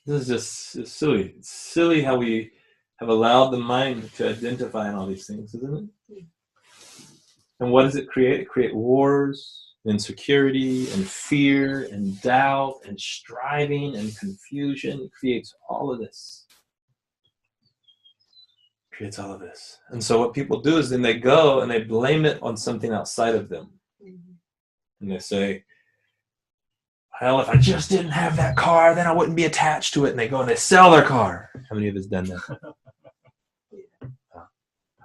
This is just it's silly. It's silly how we have allowed the mind to identify in all these things, isn't it? Yeah. And what does it create? It creates wars, insecurity, and fear, and doubt, and striving, and confusion. It creates all of this. Creates all of this. And so what people do is then they go and they blame it on something outside of them. Mm-hmm. And they say, well, if I just didn't have that car, then I wouldn't be attached to it. And they go and they sell their car. How many of us done that?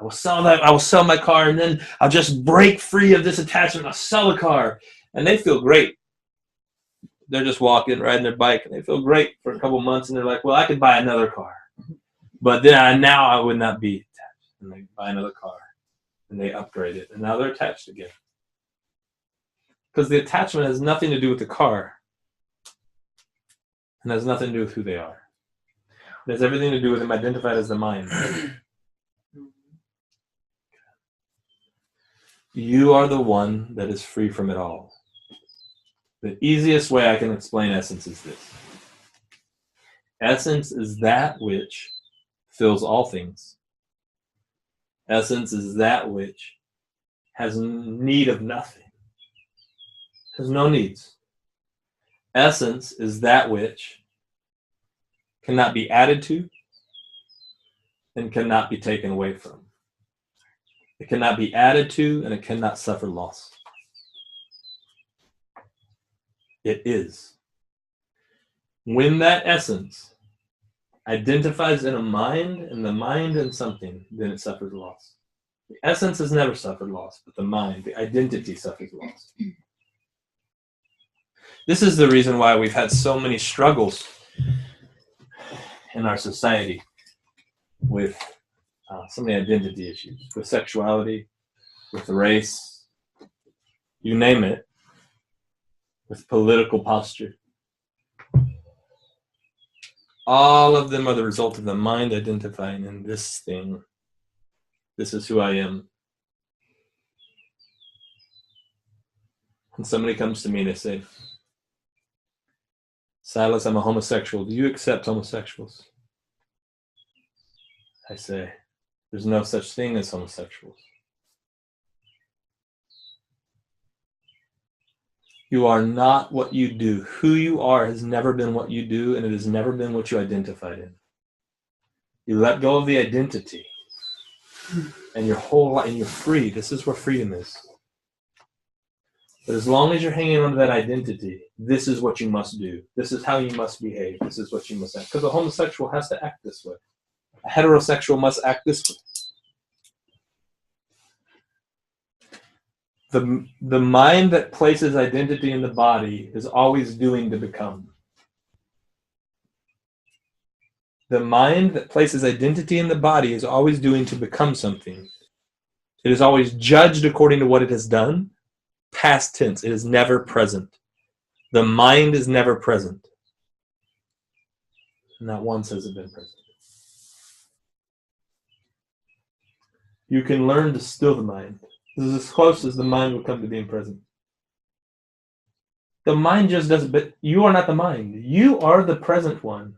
I will sell my car, and then I'll just break free of this attachment. I'll sell the car. And they feel great. They're just walking, riding their bike, and they feel great for a couple months, and they're like, well, I could buy another car. But then now I would not be attached. And they buy another car, and they upgrade it, and now they're attached again. Because the attachment has nothing to do with the car, and has nothing to do with who they are. It has everything to do with them identified as the mind. You are the one that is free from it all. The easiest way I can explain essence is this. Essence is that which fills all things. Essence is that which has need of nothing. Has no needs. Essence is that which cannot be added to and cannot be taken away from. It cannot be added to and it cannot suffer loss. It is. When that essence identifies in a mind and the mind in something, then it suffers loss. The essence has never suffered loss, but the mind, the identity suffers loss. This is the reason why we've had so many struggles in our society with so many identity issues, with sexuality, with race, you name it, with political posture. All of them are the result of the mind identifying in this thing. This is who I am. And somebody comes to me and they say, Silas, I'm a homosexual. Do you accept homosexuals? I say, there's no such thing as homosexuals. You are not what you do. Who you are has never been what you do, and it has never been what you identified in. You let go of the identity, and your whole life, and you're free. This is where freedom is. But as long as you're hanging on to that identity, this is what you must do. This is how you must behave. This is what you must act. Because a homosexual has to act this way. A heterosexual must act this way. The mind that places identity in the body is always doing to become. The mind that places identity in the body is always doing to become something. It is always judged according to what it has done. Past tense. It is never present. The mind is never present. Not once has it been present. You can learn to still the mind. This is as close as the mind will come to being present. The mind just doesn't, but you are not the mind. You are the present one.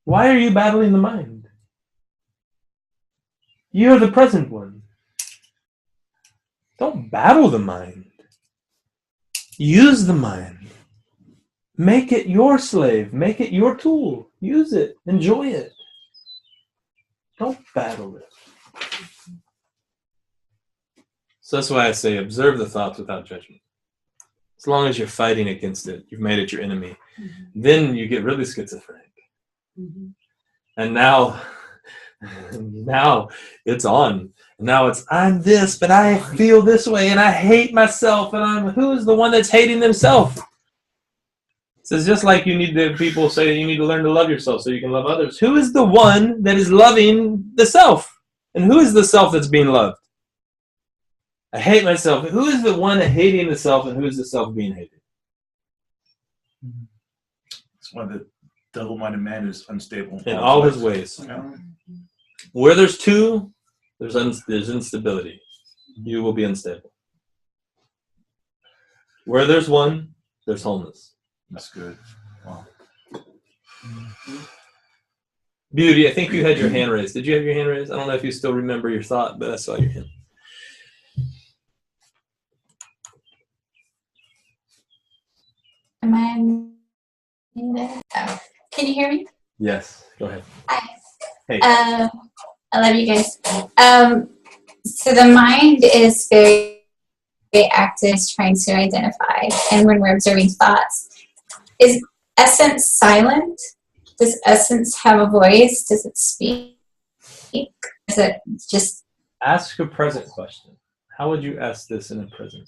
Why are you battling the mind? You're the present one. Don't battle the mind. Use the mind. Make it your slave. Make it your tool. Use it. Enjoy it. Don't battle it. So that's why I say observe the thoughts without judgment. As long as you're fighting against it, you've made it your enemy. Mm-hmm. Then you get really schizophrenic. Mm-hmm. And now it's on. Now it's, I'm this, but I feel this way, and I hate myself, and who's the one that's hating themselves? So it's just like people say that you need to learn to love yourself so you can love others. Who is the one that is loving the self? And who is the self that's being loved? I hate myself. Who is the one hating the self, and who is the self being hated? It's one of the double-minded man who's unstable in all his ways. Yeah. Where there's two, there's instability. You will be unstable. Where there's one, there's wholeness. That's good. Wow. Beauty, I think you had your hand raised. Did you have your hand raised? I don't know if you still remember your thought, but I saw your hand. Am I muted? Oh. Can you hear me? Yes. Go ahead. Hi. Hey. I love you guys. So the mind is very, very active, trying to identify. And when we're observing thoughts, is essence silent? Does essence have a voice? Does it speak? Is it just... Ask a present question. How would you ask this in a present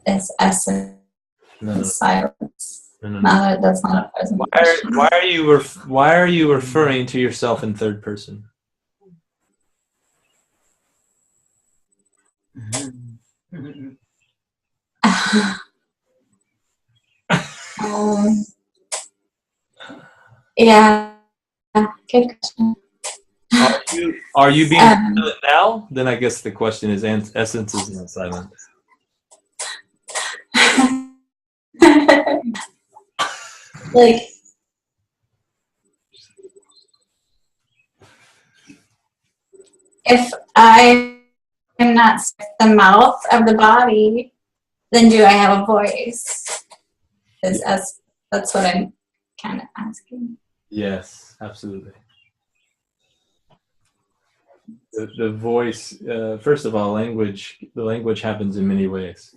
tense? Is essence silence? No. That's not a present question. Why are you referring to yourself in third person? Yeah, good question. Are you being silent now? Then I guess the question is, essence is not silent. Like, if I am not the mouth of the body, then do I have a voice? That's what I'm kind of asking. Yes, absolutely. The voice, first of all, the language happens in many ways.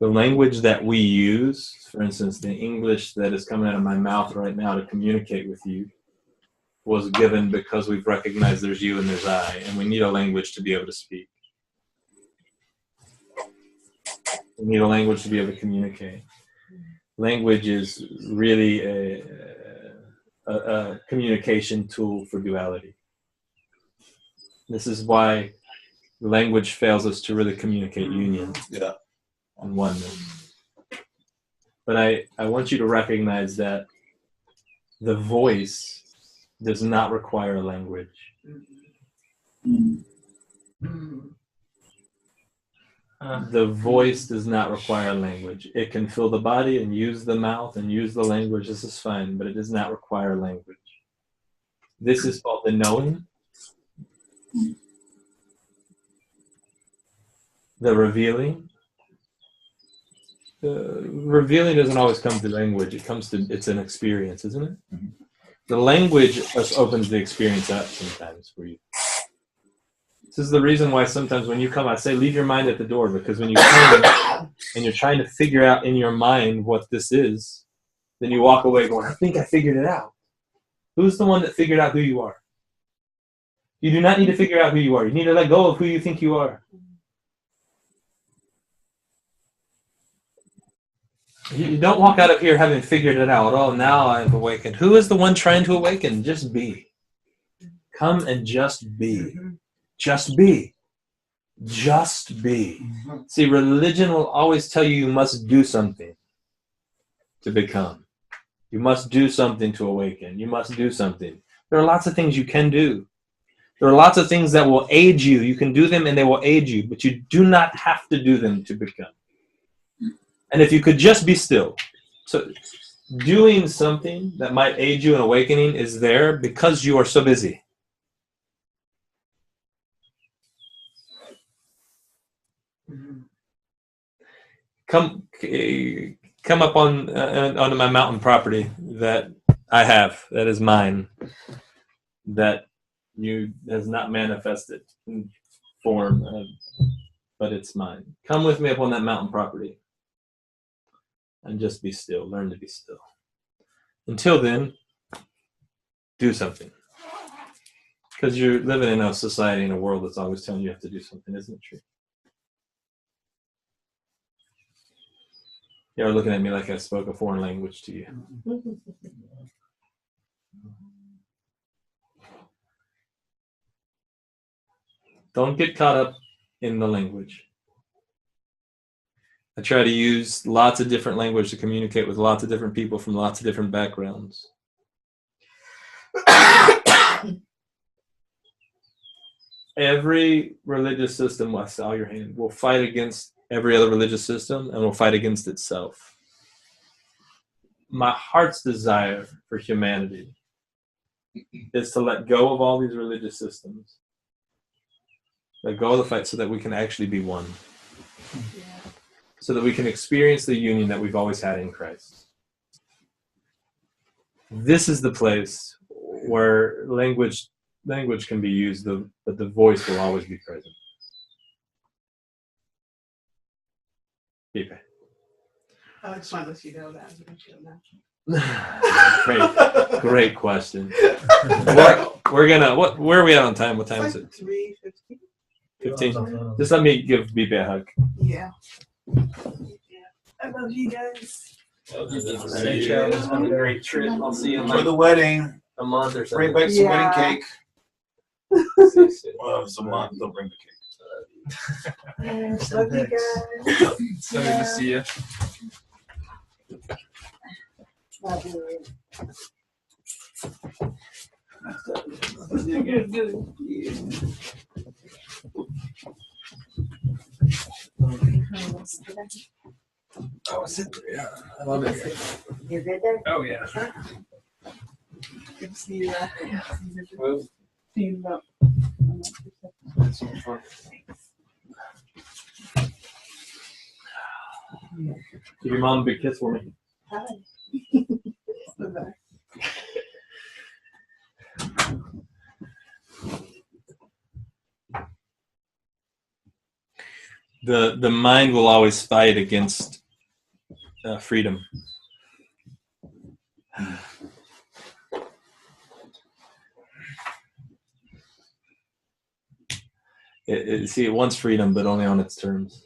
The language that we use, for instance, the English that is coming out of my mouth right now to communicate with you, was given because we've recognized there's you and there's I, and we need a language to be able to speak. We need a language to be able to communicate. Language is really a communication tool for duality. This is why language fails us to really communicate union. Yeah. And oneness. But I want you to recognize that the voice does not require a language. The voice does not require language. It can fill the body and use the mouth and use the language. This is fine, but it does not require language. This is called the knowing, the revealing. Revealing doesn't always come through language. It's an experience, isn't it? Mm-hmm. The language just opens the experience up sometimes for you. This is the reason why sometimes when you come, I say leave your mind at the door, because when you come and you're trying to figure out in your mind what this is, Then you walk away going, I think I figured it out. Who's the one that figured out who you are? You do not need to figure out who you are. You need to let go of who you think you are. You don't walk out of here having figured it out. Oh, now I've awakened. Who is the one trying to awaken? Just be. Come and just be. Just be. Just be. See, religion will always tell you must do something to become. You must do something to awaken. You must do something. There are lots of things you can do. There are lots of things that will aid you. You can do them and they will aid you, but you do not have to do them to become. And if you could just be still. So doing something that might aid you in awakening is there because you are so busy. Come up onto my mountain property that I have, that is mine, that you has not manifested in form, but it's mine. Come with me up on that mountain property and just be still. Learn to be still. Until then, do something. Because you're living in a society, in a world that's always telling you have to do something, isn't it true? You're looking at me like I spoke a foreign language to you. Don't get caught up in the language. I try to use lots of different language to communicate with lots of different people from lots of different backgrounds. Every religious system, I saw your hand, will fight against every other religious system and will fight against itself. My heart's desire for humanity is to let go of all these religious systems. Let go of the fight so that we can actually be one. Yeah. So that we can experience the union that we've always had in Christ. This is the place where language can be used, but the voice will always be present. Pipe. I just want to let you know that. Great question. Where are we at on time? What time is it? 3:15. 15. Just let me give Bibe a hug. Yeah. I love you guys. See you. Have a great trip. I'll see you For the wedding. A month or so. Bring back some wedding cake. Well, it's a month. They'll bring the cake. Yes, love you guys. So good to see you. Love you. Oh, it's in there. Yeah, I love it here. You're good there? Oh, yeah. Good to see you. Well, See you about. that's fun. Give your mom a big kiss for me. Hi. Bye-bye. The mind will always fight against freedom. It wants freedom, but only on its terms.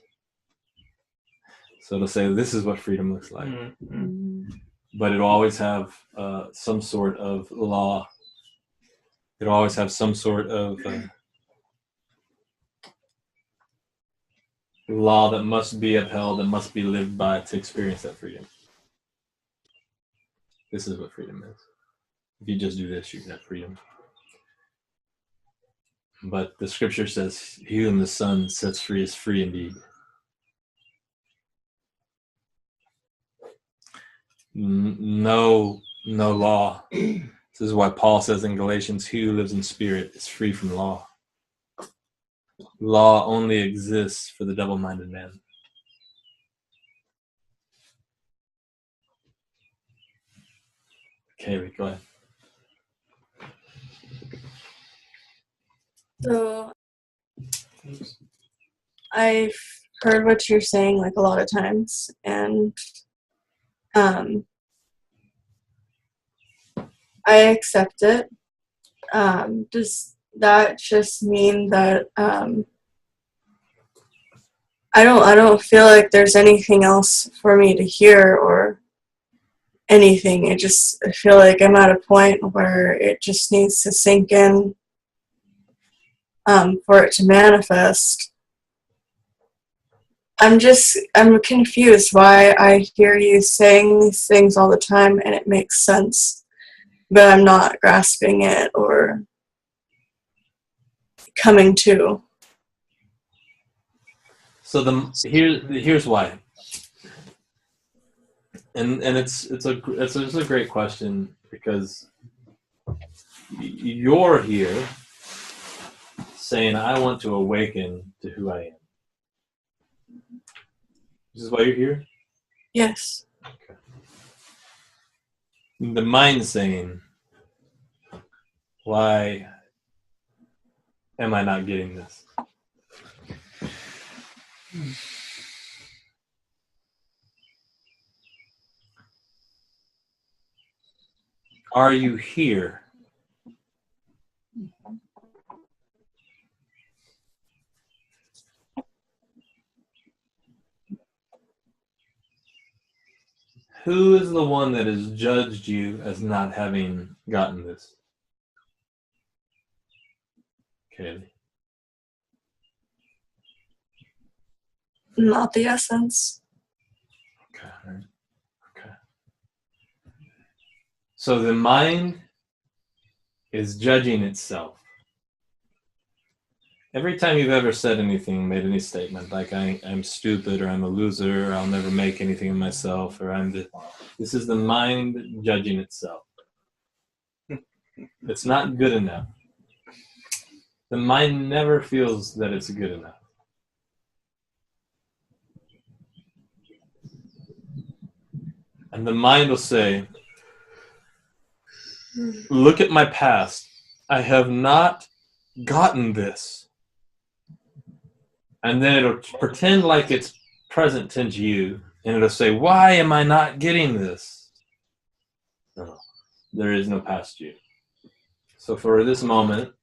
So it'll say, this is what freedom looks like. Mm-hmm. But it'll always have some sort of law. It'll always have some sort of law that must be upheld and must be lived by to experience that freedom. This is what freedom is. If you just do this, you can have freedom. But the scripture says, he whom the Son sets free is free indeed. No law. This is why Paul says in Galatians, he who lives in spirit is free from law. Law only exists for the double-minded man. Kaylee, go ahead. So I've heard what you're saying like a lot of times, and I accept it. Does that just mean that I don't feel like there's anything else for me to hear or anything. I feel like I'm at a point where it just needs to sink in for it to manifest. I'm confused why I hear you saying these things all the time and it makes sense, but I'm not grasping it or coming to. So here's why. And it's a great question, because you're here saying, I want to awaken to who I am. This is why you're here? Yes. Okay. The mind saying, why am I not getting this? Are you here? Who is the one that has judged you as not having gotten this? Kaylee. Not the essence. Okay. Okay. So the mind is judging itself. Every time you've ever said anything, made any statement, like I'm stupid, or I'm a loser, or I'll never make anything of myself, or this is the mind judging itself. It's not good enough. The mind never feels that it's good enough. And the mind will say, look at my past. I have not gotten this. And then it'll pretend like it's present tense you, and it'll say, why am I not getting this? No, there is no past you. So for this moment,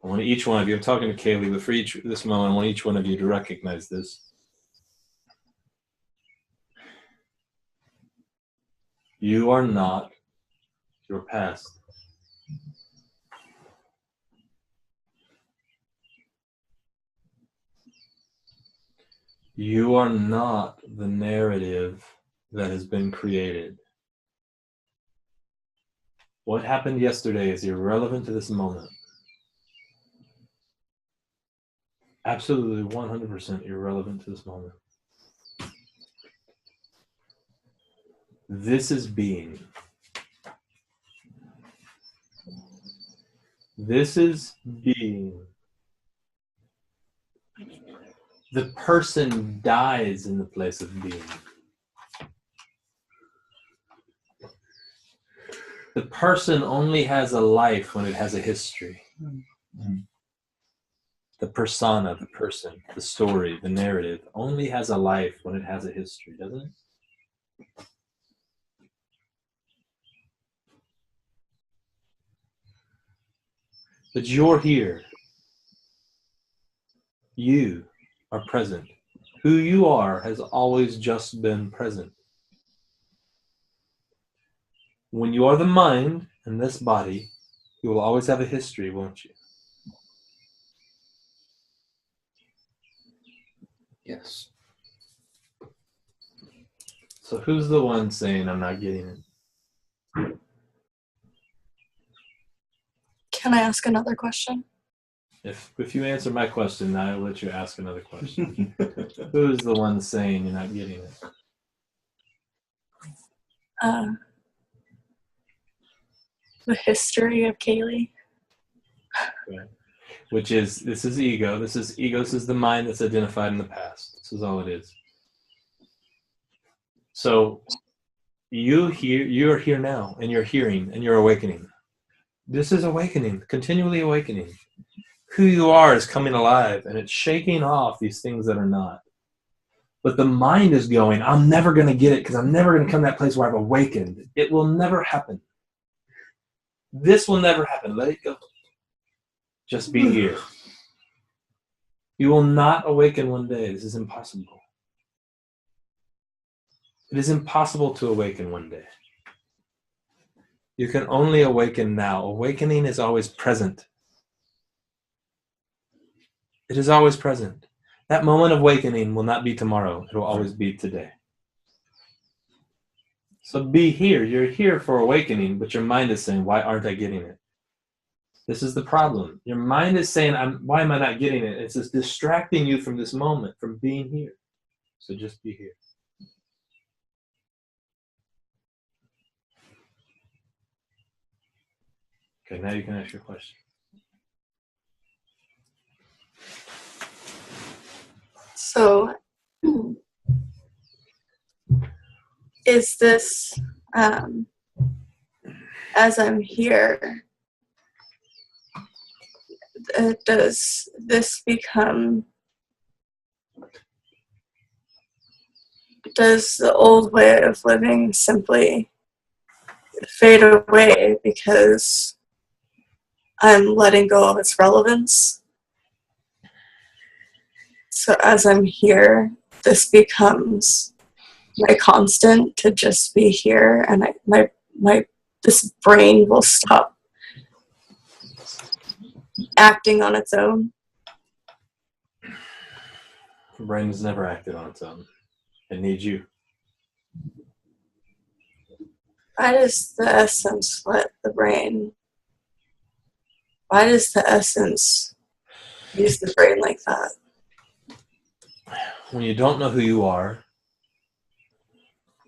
I want each one of you, I'm talking to Kaylee, but for this moment, I want each one of you to recognize this. You are not your past. You are not the narrative that has been created. What happened yesterday is irrelevant to this moment. Absolutely 100% irrelevant to this moment. This is being. This is being. The person dies in the place of being. The person only has a life when it has a history. The persona, the person, the story, the narrative only has a life when it has a history, doesn't it? But you're here. You are present. Who you are has always just been present. When you are the mind in this body, you will always have a history, won't you? Yes. So who's the one saying, I'm not getting it? Can I ask another question? If you answer my question, I'll let you ask another question. Who's the one saying you're not getting it? The history of Kaylee. Okay. This is ego. This is the mind that's identified in the past. This is all it is. So you're here now, and you're hearing, and you're awakening. This is awakening, continually awakening. Who you are is coming alive, and it's shaking off these things that are not. But the mind is going, I'm never going to get it, because I'm never going to come to that place where I've awakened. It will never happen. This will never happen. Let it go. Just be here. You will not awaken one day. This is impossible. It is impossible to awaken one day. You can only awaken now. Awakening is always present. It is always present. That moment of awakening will not be tomorrow. It will always be today. So be here. You're here for awakening, but your mind is saying, why aren't I getting it? This is the problem. Your mind is saying, why am I not getting it? It's just distracting you from this moment, from being here. So just be here. Okay, now you can ask your question. So, is this, as I'm here, does this become, does the old way of living simply fade away because I'm letting go of its relevance? So as I'm here, this becomes my constant to just be here, and this brain will stop acting on its own. The brain has never acted on its own. It needs you. Why does the essence let the brain? Why does the essence use the brain like that? When you don't know who you are,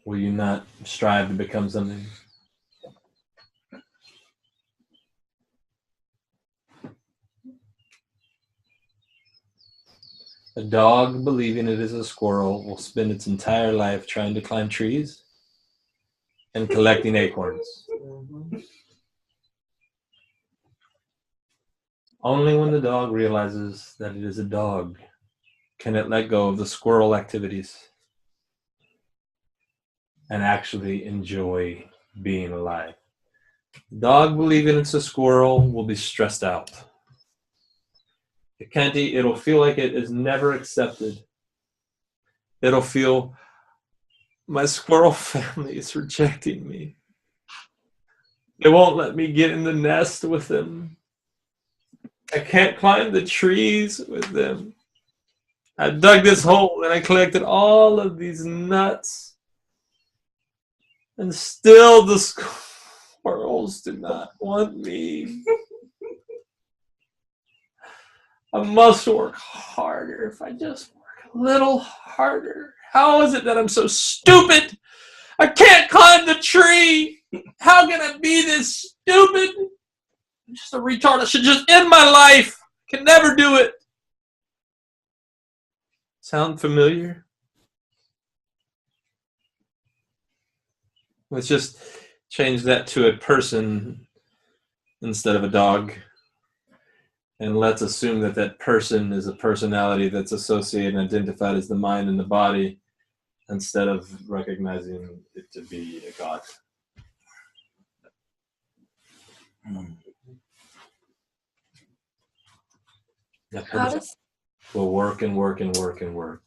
will you not strive to become something? A dog believing it is a squirrel will spend its entire life trying to climb trees and collecting acorns. Only when the dog realizes that it is a dog can it let go of the squirrel activities and actually enjoy being alive. Dog believing it's a squirrel will be stressed out. It can't eat. It'll feel like it is never accepted. It'll feel, my squirrel family is rejecting me. They won't let me get in the nest with them. I can't climb the trees with them. I dug this hole and I collected all of these nuts. And still the squirrels do not want me. I must work harder. If I just work a little harder. How is it that I'm so stupid? I can't climb the tree. How can I be this stupid? I'm just a retard. I should just end my life. Can never do it. Sound familiar? Let's just change that to a person instead of a dog. And let's assume that that person is a personality that's associated and identified as the mind and the body instead of recognizing it to be a god. That person will work and work and work and work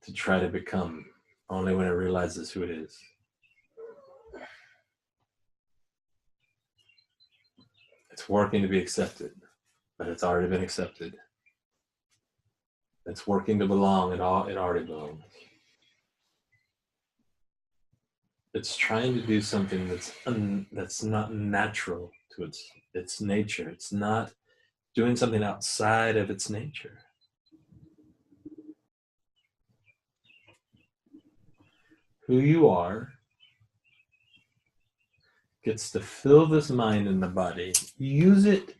to try to become only when it realizes who it is. It's working to be accepted, but it's already been accepted. It's working to belong, it already belongs. It's trying to do something that's not natural to its nature. It's not doing something outside of its nature. Who you are gets to fill this mind and the body. Use it.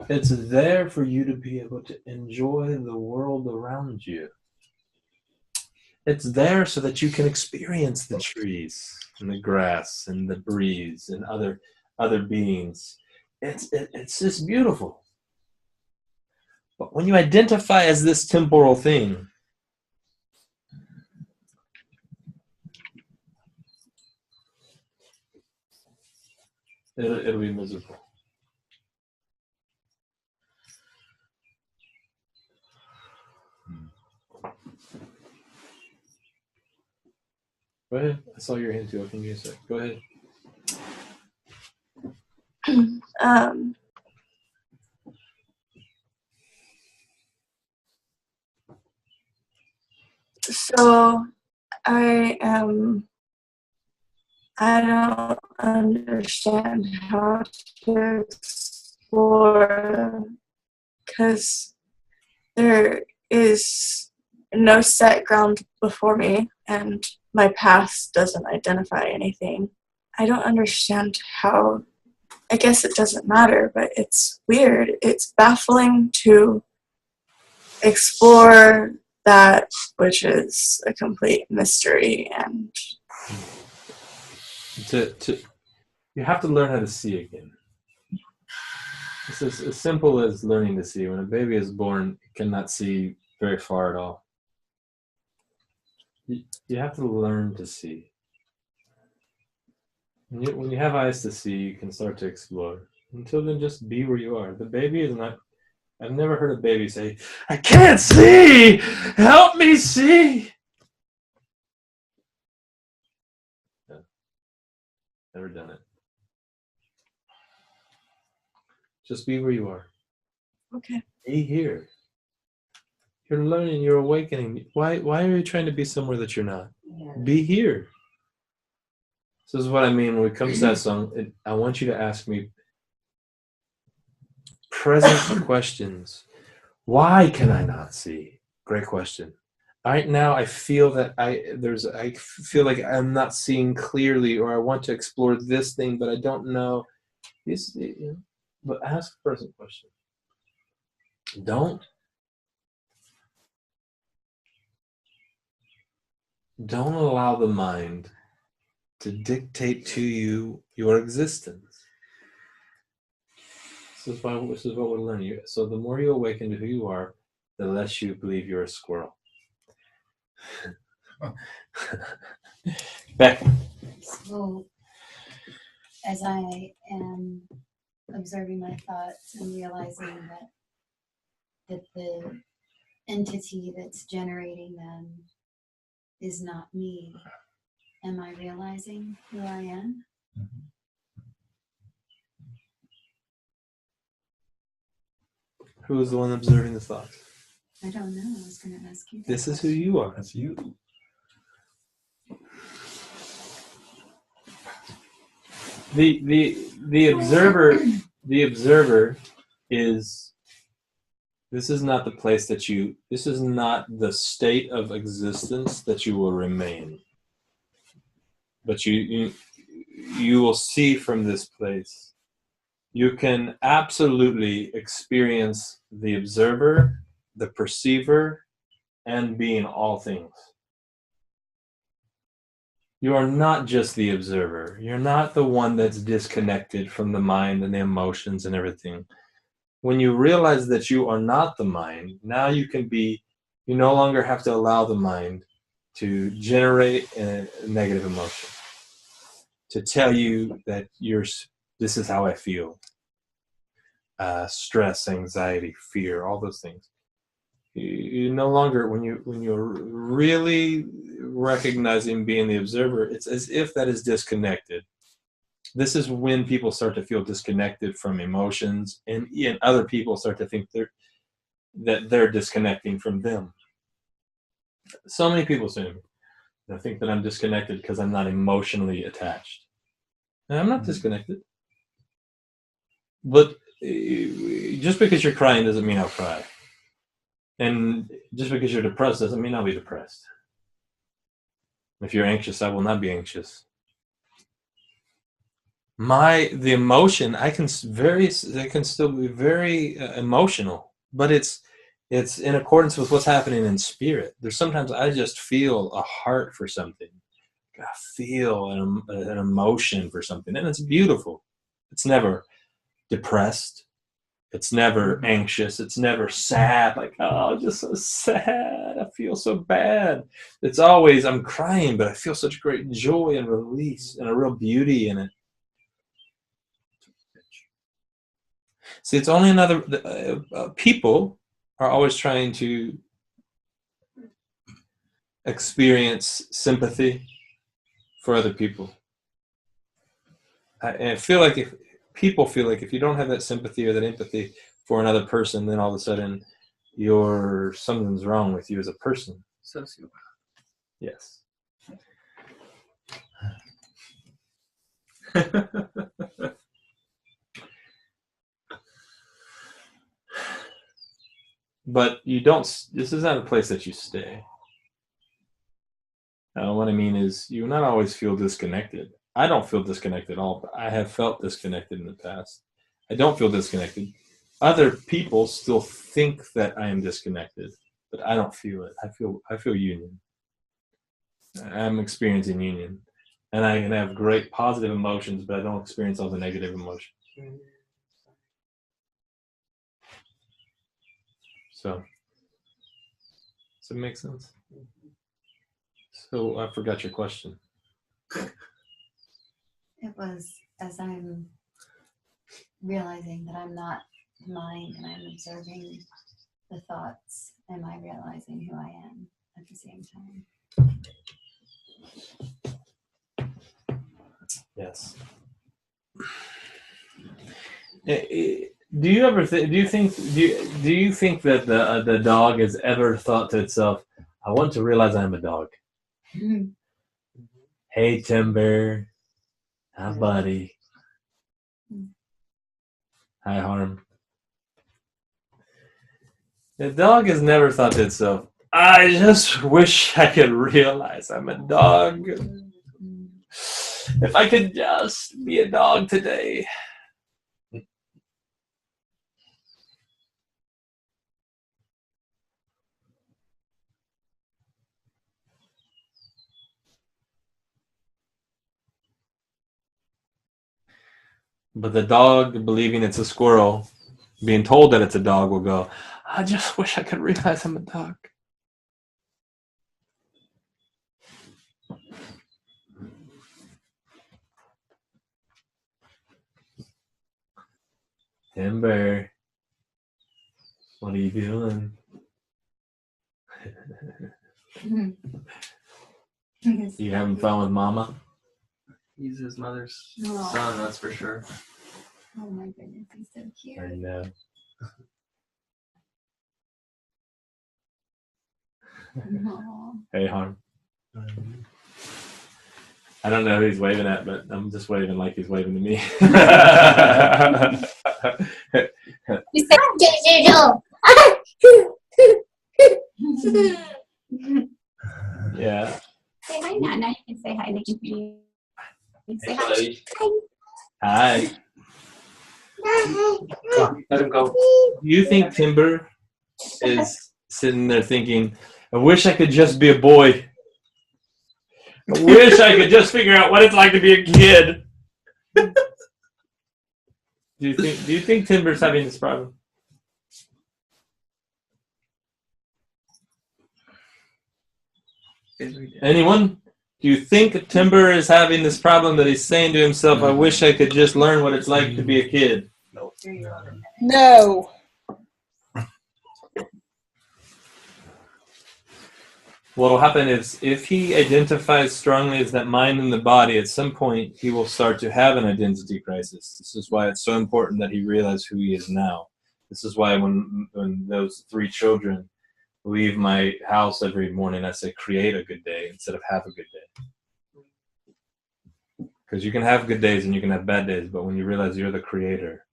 It's there for you to be able to enjoy the world around you. It's there so that you can experience the trees and the grass and the breeze and other beings. It's just beautiful. But when you identify as this temporal thing, It'll be miserable. Go ahead. I saw your hand too. Give me a sec. Go ahead. So I don't understand how to explore because there is no set ground before me and my past doesn't identify anything. I don't understand how, I guess it doesn't matter, but it's weird. It's baffling to explore that which is a complete mystery, and You have to learn how to see again. It's as simple as learning to see. When a baby is born, it cannot see very far at all. You have to learn to see. When you have eyes to see, you can start to explore. Until then, just be where you are. The baby is not. I've never heard a baby say, "I can't see! Help me see!" No, never done it. Just be where you are. okay. Be here. You're learning, you're awakening. Why are you trying to be somewhere that you're not? Be here. This is what I mean when it comes to that song. I want you to ask me present questions. Why can I not see? Great question. Right now, I feel that I feel like I'm not seeing clearly, or I want to explore this thing, but I don't know. But ask a present question. Don't allow the mind to dictate to you your existence. This is what we're learning. So the more you awaken to who you are, the less you believe you're a squirrel. Back. So, as I am observing my thoughts and realizing that the entity that's generating them is not me, am I realizing who I am? Who is the one observing the thoughts? I don't know. I was going to ask you. This is who you are. That's you. The observer is. This is not the place that you. This is not the state of existence that you will remain. But you will see from this place. You can absolutely experience the observer, the perceiver, and being all things. You are not just the observer. You're not the one that's disconnected from the mind and the emotions and everything. When you realize that you are not the mind, now you no longer have to allow the mind to generate a negative emotion, to tell you that this is how I feel. Stress, anxiety, fear, all those things. You no longer, when you're really recognizing being the observer, it's as if that is disconnected. This is when people start to feel disconnected from emotions, and other people start to think that they're disconnecting from them. So many people say to me, I think that I'm disconnected because I'm not emotionally attached. And I'm not disconnected. But just because you're crying doesn't mean I'll cry. And just because you're depressed doesn't mean I'll be depressed. If you're anxious, I will not be anxious. The emotion, I can still be very emotional, but it's in accordance with what's happening in spirit. There's sometimes I just feel a heart for something. I feel an emotion for something, and it's beautiful. It's never depressed. It's never anxious. It's never sad. Like, oh, just so sad. I feel so bad. It's always, I'm crying, but I feel such great joy and release and a real beauty in it. See, it's only another. People are always trying to experience sympathy for other people. I feel like if people feel like if you don't have that sympathy or that empathy for another person, then all of a sudden something's wrong with you as a person. Sociopath. Yes. But you don't. This is not a place that you stay. What I mean is, you not always feel disconnected. I don't feel disconnected at all, but I have felt disconnected in the past. I don't feel disconnected. Other people still think that I am disconnected, but I don't feel it. I feel union. I'm experiencing union, and I can have great positive emotions, but I don't experience all the negative emotions. So, does it make sense? So I forgot your question. It was as I'm realizing that I'm not the mind and I'm observing the thoughts, am I realizing who I am at the same time? Yes. Do you ever do you think that the dog has ever thought to itself, I want to realize I'm a dog? Hey, Timber. Hi, buddy. Hi, Harm. The dog has never thought to itself, I just wish I could realize I'm a dog. If I could just be a dog today. But the dog, believing it's a squirrel, being told that it's a dog, will go, I just wish I could realize I'm a dog. Timber, what are you doing? You having fun with Mama? He's his mother's Aw. son, that's for sure. Oh my goodness, he's so cute. I know. Aw. Hey, Harm. I don't know who he's waving at, but I'm just waving like he's waving to me. You said, Yeah. say hi now. Now you can say hi. They can hear you. You can say hi. Hi. Let him go. Do you think Timber is sitting there thinking, I wish I could just be a boy. I wish I could just figure out what it's like to be a kid. Do you think Timber's having this problem? Anyone? Do you think Timber is having this problem that he's saying to himself, I wish I could just learn what it's like to be a kid? No. What will happen is if he identifies strongly as that mind and the body, at some point he will start to have an identity crisis. This is why it's so important that he realize who he is now. This is why when those 3 children leave my house every morning, I say create a good day instead of have a good day. Because you can have good days and you can have bad days, but when you realize you're the creator,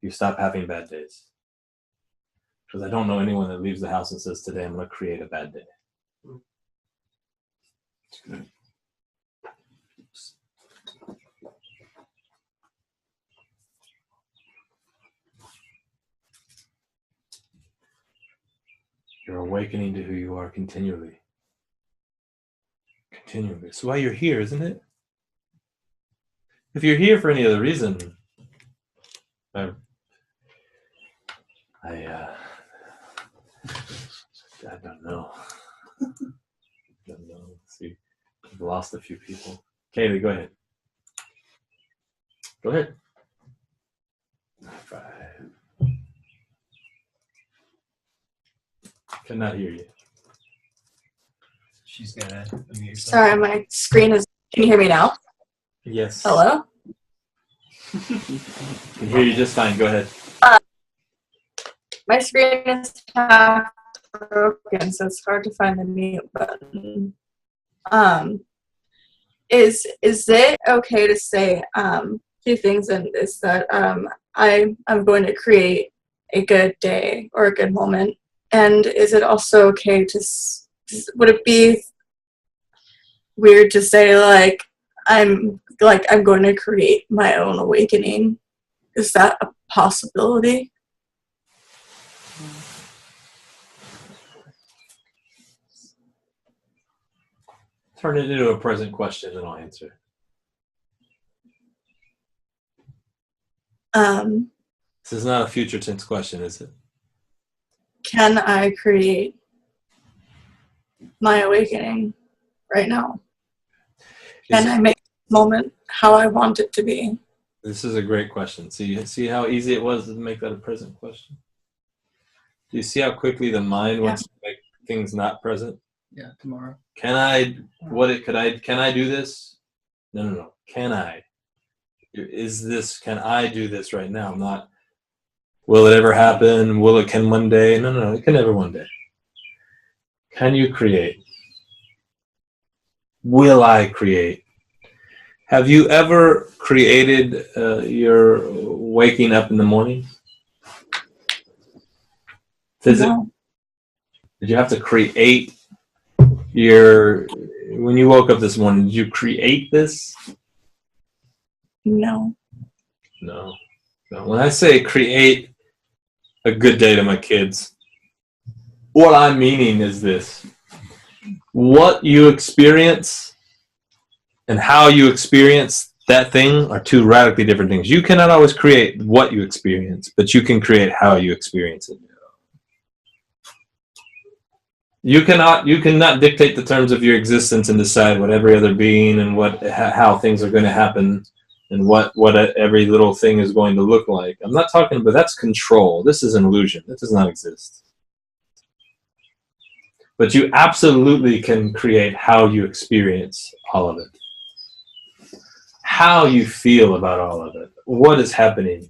you stop having bad days. Because I don't know anyone that leaves the house and says, today I'm going to create a bad day. You're awakening to who you are continually. Continually. That's why you're here, isn't it? If you're here for any other reason, I don't know. Let's see, I've lost a few people. Kaylee, go ahead. Go ahead. 5. Cannot hear you. She's gonna unmute yourself. Sorry, my screen is. Can you hear me now? Yes. Hello? Can hear you just fine. Go ahead. My screen is half broken, so it's hard to find the mute button. Is it okay to say two things in this, that I'm going to create a good day or a good moment, and is it also okay to would it be weird to say like I'm going to create my own awakening? Is that a possibility? Turn it into a present question and I'll answer. This is not a future tense question, is it? Can I create my awakening right now? Can I make this moment how I want it to be? This is a great question. See how easy it was to make that a present question? Do you see how quickly the mind wants to make things not present? Yeah, tomorrow. Can I do this? No. Can I? Can I do this right now? Not, will it ever happen? Can one day? No. It can never one day. Can you create? Will I create? Have you ever created your waking up in the morning? No. Did you have to create when you woke up this morning, did you create this? No. No. When I say create a good day to my kids, what I'm meaning is this. What you experience and how you experience that thing are two radically different things. You cannot always create what you experience, but you can create how you experience it. You cannot dictate the terms of your existence and decide what every other being and how things are going to happen and what every little thing is going to look like. I'm not talking about that's control. This is an illusion. That does not exist. But you absolutely can create how you experience all of it. How you feel about all of it. What is happening.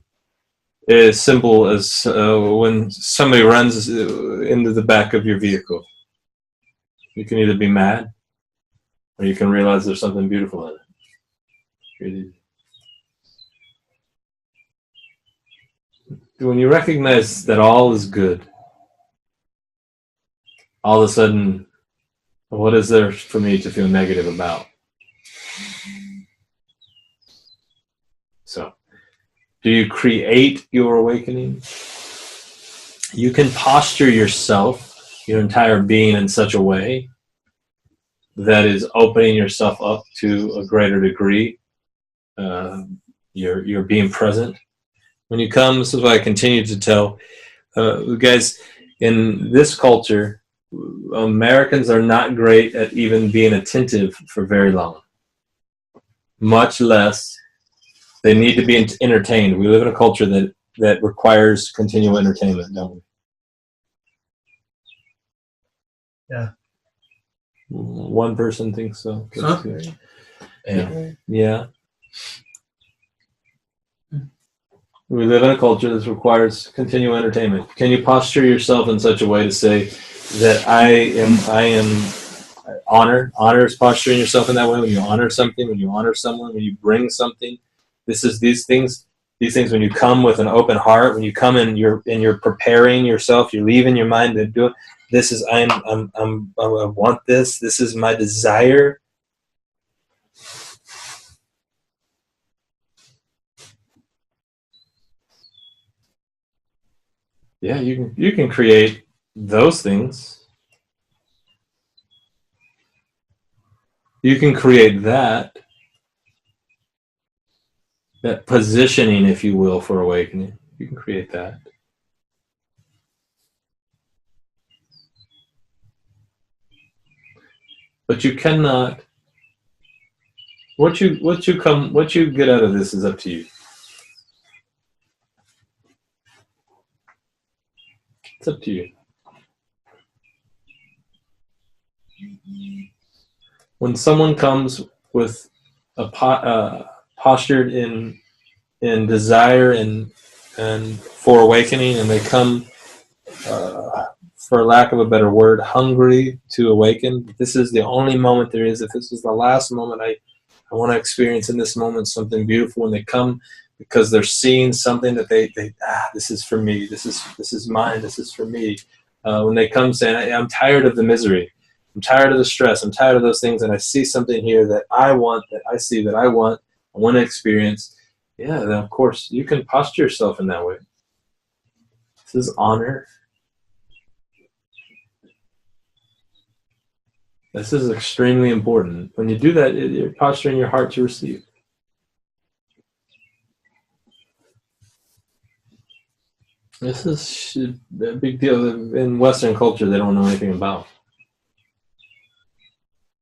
As simple as when somebody runs into the back of your vehicle. You can either be mad or you can realize there's something beautiful in it. Really. When you recognize that all is good, all of a sudden, what is there for me to feel negative about? So, do you create your awakening? You can posture yourself, your entire being, in such a way that is opening yourself up to a greater degree. You're being present. When you come, this is what I continue to tell guys, in this culture, Americans are not great at even being attentive for very long. Much less, they need to be entertained. We live in a culture that requires continual entertainment, don't we? Yeah. One person thinks so. Huh? Yeah. We live in a culture that requires continual entertainment. Can you posture yourself in such a way to say that I am honor is posturing yourself in that way when you honor something, when you honor someone, when you bring something. These things when you come with an open heart, when you come and you're preparing yourself, you're leaving your mind to do it. This is I want this. This is my desire. Yeah, you can create those things. You can create that positioning, if you will, for awakening. You can create that. But you cannot. What you get out of this is up to you. It's up to you. When someone comes with a postured in desire and for awakening, and they come, for lack of a better word, hungry to awaken. This is the only moment there is. If this is the last moment I want to experience in this moment something beautiful, when they come because they're seeing something that they this is for me. This is mine. This is for me. When they come saying, I'm tired of the misery. I'm tired of the stress. I'm tired of those things, and I see something here that I want, that I see that I want to experience. Yeah, then of course you can posture yourself in that way. This is honor. This is extremely important. When you do that, you're posturing your heart to receive. This is a big deal. In Western culture, they don't know anything about.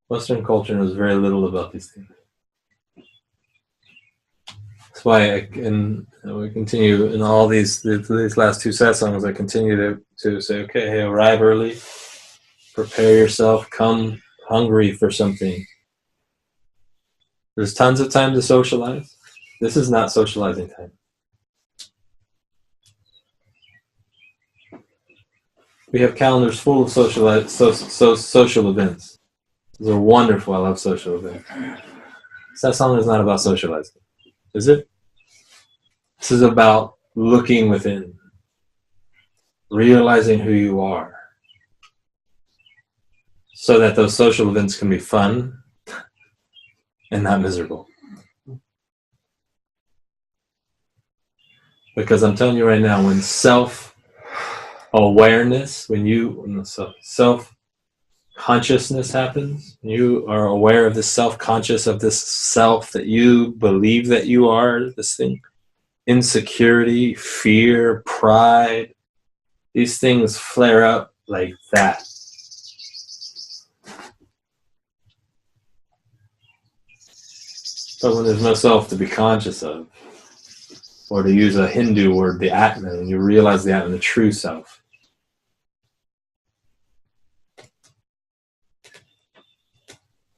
Western culture knows very little about these things. That's why we continue in all these last two satsangs. I continue to say, okay, hey, arrive early, prepare yourself, come hungry for something. There's tons of time to socialize. This is not socializing time. We have calendars full of social events. These are wonderful. I love social events. Satsang is not about socializing, is it? This is about looking within, realizing who you are, so that those social events can be fun and not miserable. Because I'm telling you right now, when self-awareness, when self-consciousness happens, you are aware of this self-conscious, of this self that you believe that you are, this thing, insecurity, fear, pride, these things flare up like that. But when there's no self to be conscious of, or to use a Hindu word, the Atman, when you realize the Atman, the true self,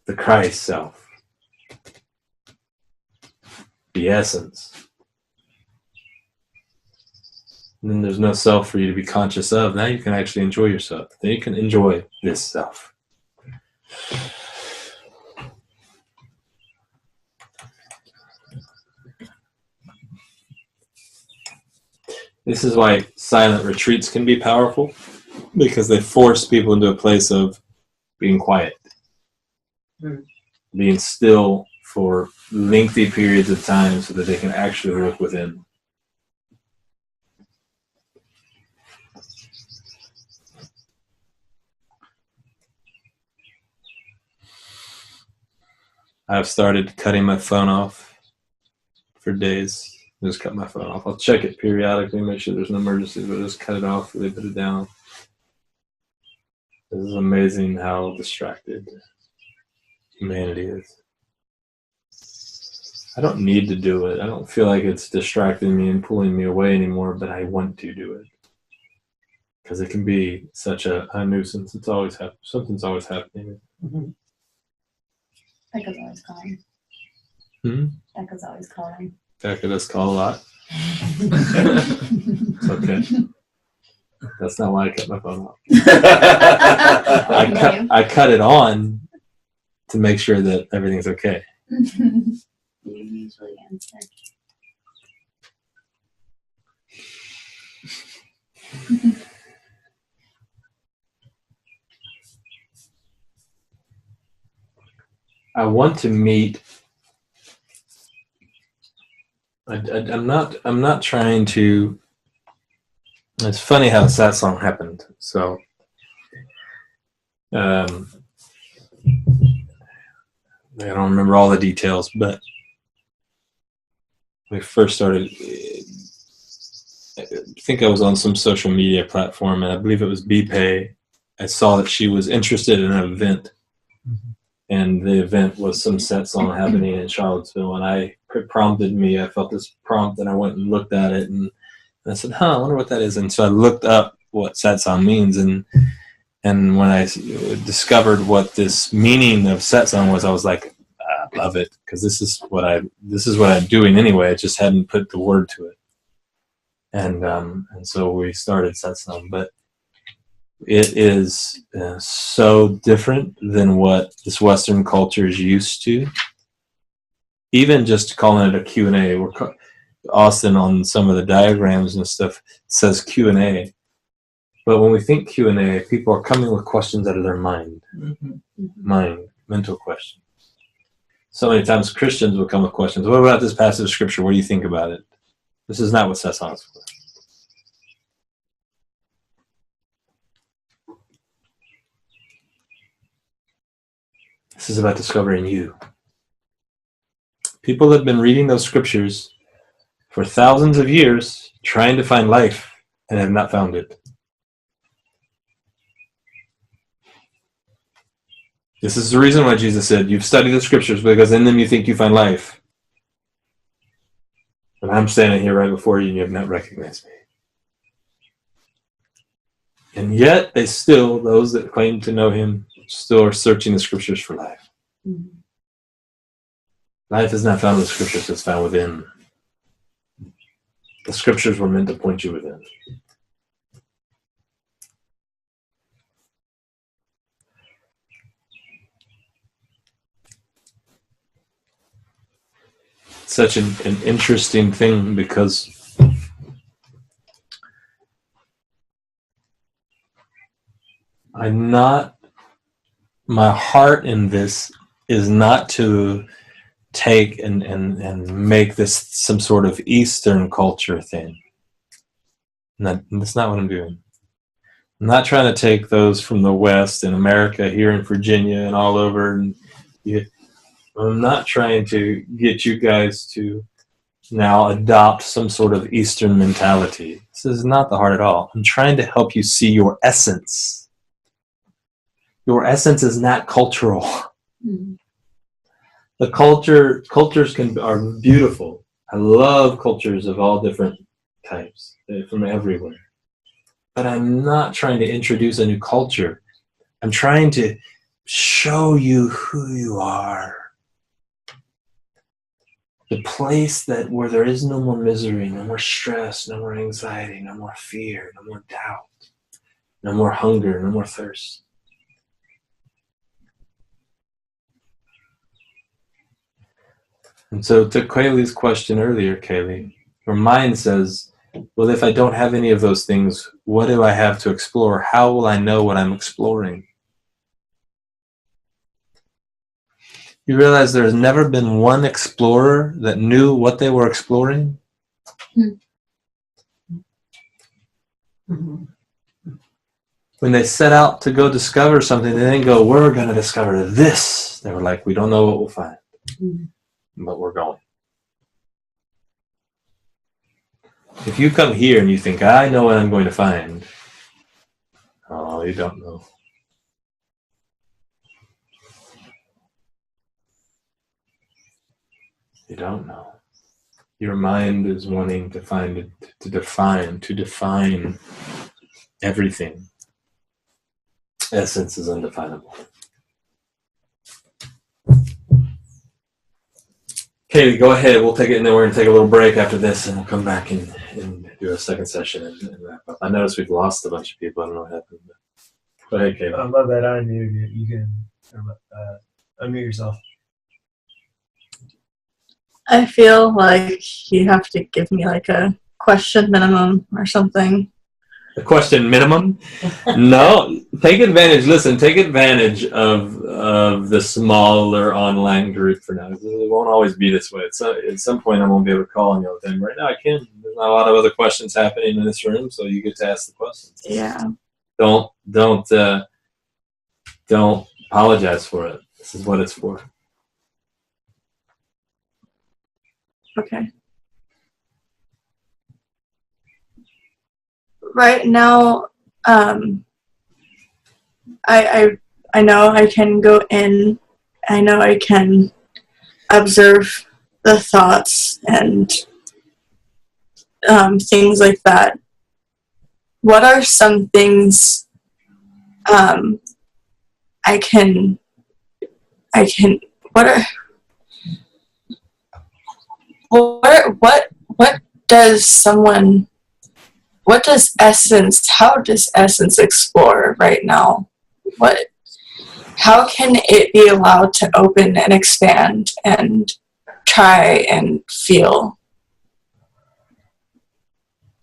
the Christ self, the essence, and then there's no self for you to be conscious of. Now you can actually enjoy yourself. Then you can enjoy this self. This is why silent retreats can be powerful, because they force people into a place of being quiet, being still for lengthy periods of time so that they can actually look within. I've started cutting my phone off for days. Just cut my phone off. I'll check it periodically, make sure there's no emergency, but just cut it off, really put it down. This is amazing how distracted humanity is. I don't need to do it. I don't feel like it's distracting me and pulling me away anymore, but I want to do it. Because it can be such a nuisance. It's always something's always happening. Mm-hmm. Becca's always calling. Becca's always calling. Becca does call a lot. It's okay. That's not why I cut my phone off. I cut it on to make sure that everything's okay. You usually answer. I want to meet. I'm not trying to. It's funny how Satsang happened. So, I don't remember all the details, but we first started. I think I was on some social media platform, and I believe it was BPay. I saw that she was interested in an event, and the event was some Satsang happening in Charlottesville, and it prompted me. I felt this prompt, and I went and looked at it, and I said, I wonder what that is. And so I looked up what Satsang means, and And when I discovered what this meaning of satsang was, I was like, I love it, because this is what I'm doing anyway. I just hadn't put the word to it, and so we started satsang. But it is so different than what this Western culture is used to. Even just calling it a Q&A, Austin on some of the diagrams and stuff says Q&A. But when we think Q&A, people are coming with questions out of their mind, mental questions. So many times Christians will come with questions. What about this passage of scripture? What do you think about it? This is not what satsang is for. This is about discovering you. People have been reading those scriptures for thousands of years, trying to find life, and have not found it. This is the reason why Jesus said, you've studied the scriptures because in them you think you find life. And I'm standing here right before you and you have not recognized me. And yet, those that claim to know him, still are searching the scriptures for life. Mm-hmm. Life is not found in the scriptures, it's found within. The scriptures were meant to point you within. Such an interesting thing, because my heart in this is not to take and make this some sort of Eastern culture thing. That's not what I'm doing. I'm not trying to take those from the West and America here in Virginia and all over. I'm not trying to get you guys to now adopt some sort of Eastern mentality. This is not the heart at all. I'm trying to help you see your essence. Your essence is not cultural. Mm-hmm. The cultures are beautiful. I love cultures of all different types, from everywhere. But I'm not trying to introduce a new culture. I'm trying to show you who you are. The place where there is no more misery, no more stress, no more anxiety, no more fear, no more doubt, no more hunger, no more thirst. And so to Kaylee's question earlier, Kaylee, your mind says, well, if I don't have any of those things, what do I have to explore? How will I know what I'm exploring? You realize there's never been one explorer that knew what they were exploring? Mm-hmm. When they set out to go discover something, they didn't go, we're going to discover this. They were like, we don't know what we'll find, but we're going. If you come here and you think, I know what I'm going to find, oh, you don't know. You don't know. Your mind is wanting to find it, to define everything. Essence is undefinable. Okay, go ahead. We'll take it, and then we're going to take a little break after this, and we'll come back and do a second session and wrap up. I noticed we've lost a bunch of people. I don't know what happened. Go ahead, Kayla. I love that I unmuted you. You can unmute yourself. I feel like you have to give me like a question minimum or something. A question minimum? No. Take advantage. Listen, take advantage of the smaller online group for now. It won't always be this way. At some point, I won't be able to call on you all the time. Right now, I can. There's not a lot of other questions happening in this room, so you get to ask the questions. Yeah. Don't apologize for it. This is what it's for. Okay. Right now, I know I can go in. I know I can observe the thoughts and things like that. What are some things I can, what does essence, how does essence explore right now? How can it be allowed to open and expand and try and feel,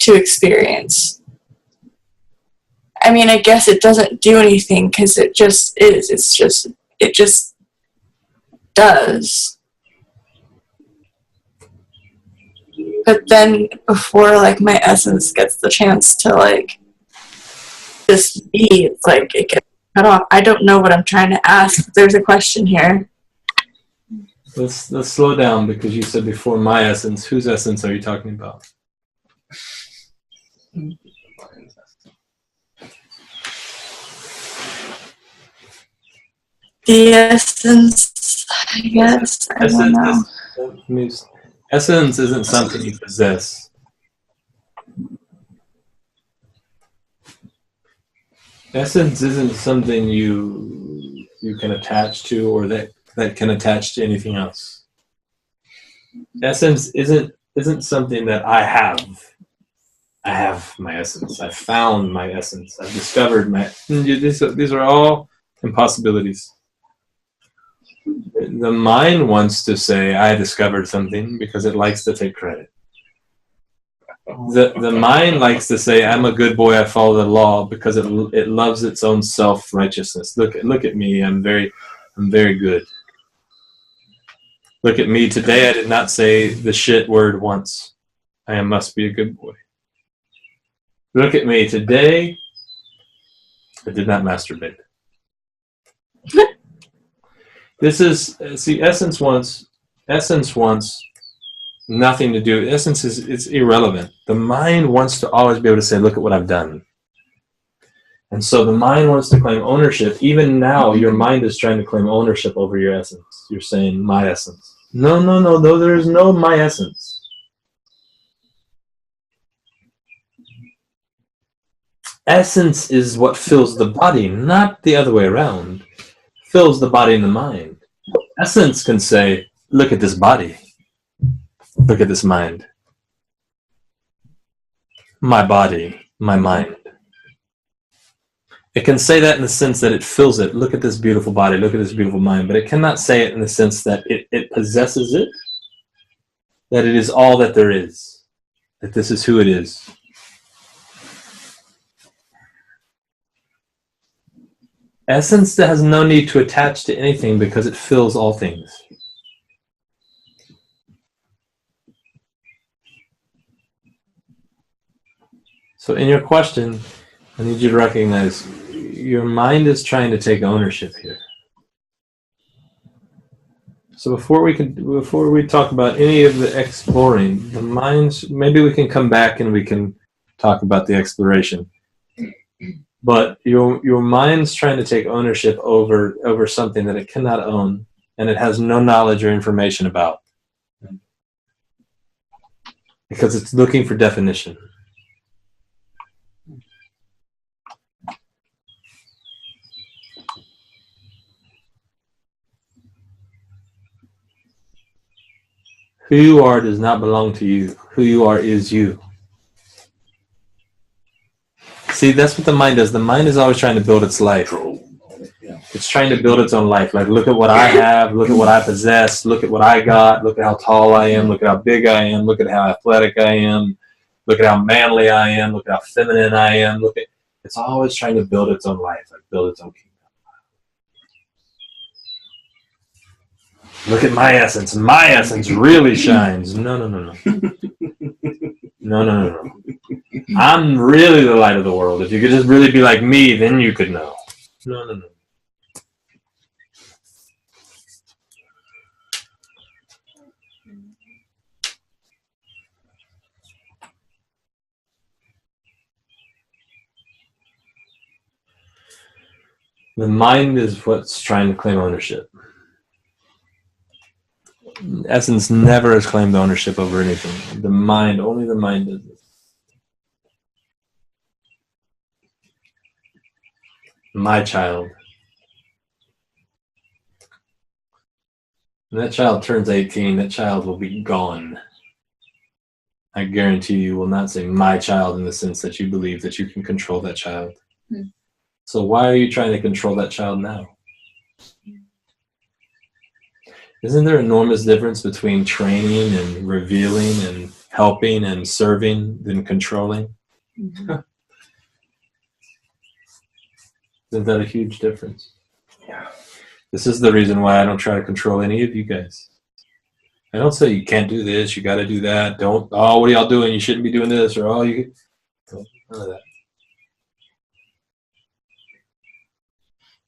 to experience? I mean, I guess it doesn't do anything because it just is. It just does. But then before like my essence gets the chance to like just be, it's like it gets cut off. I don't know what I'm trying to ask, but there's a question here. Let's slow down, because you said before my essence. Whose essence are you talking about? The essence, I guess. I don't know. Essence isn't something you possess. Essence isn't something you can attach to, or that can attach to anything else. Essence isn't something that I have. I have my essence. I found my essence. I've discovered my. These are all impossibilities. The mind wants to say, I discovered something, because it likes to take credit. The mind likes to say, I'm a good boy, I follow the law, because it loves its own self-righteousness. Look at me, I'm very good. Look at me, today I did not say the shit word once. I must be a good boy. Look at me, today I did not masturbate. This is, see, essence wants nothing to do. Essence is irrelevant. The mind wants to always be able to say, look at what I've done. And so the mind wants to claim ownership. Even now, your mind is trying to claim ownership over your essence. You're saying, my essence. No, there is no my essence. Essence is what fills the body, not the other way around. Fills the body and the mind. Essence can say, look at this body. Look at this mind. My body, my mind. It can say that in the sense that it fills it. Look at this beautiful body, look at this beautiful mind. But it cannot say it in the sense that it possesses it. That it is all that there is. That this is who it is. Essence that has no need to attach to anything, because it fills all things. So in your question, I need you to recognize your mind is trying to take ownership here. So before we talk about any of the exploring, the minds, maybe we can come back and we can talk about the exploration. But your mind's trying to take ownership over something that it cannot own, and it has no knowledge or information about. Because it's looking for definition. Who you are does not belong to you. Who you are is you. See, that's what the mind does. The mind is always trying to build its life. It's trying to build its own life. Like, look at what I have. Look at what I possess. Look at what I got. Look at how tall I am. Look at how big I am. Look at how athletic I am. Look at how manly I am. Look at how feminine I am. It's always trying to build its own life, like build its own kingdom. Look at my essence. My essence really shines. No. No. I'm really the light of the world. If you could just really be like me, then you could know. No. The mind is what's trying to claim ownership. Essence never has claimed ownership over anything. The mind, only the mind does this. My child. When that child turns 18, that child will be gone. I guarantee you will not say my child in the sense that you believe that you can control that child. So why are you trying to control that child now? Isn't there enormous difference between training and revealing and helping and serving than controlling? Isn't that a huge difference? Yeah. This is the reason why I don't try to control any of you guys. I don't say you can't do this, you got to do that. Don't, oh, what are y'all doing? You shouldn't be doing this, or oh, you. None of that.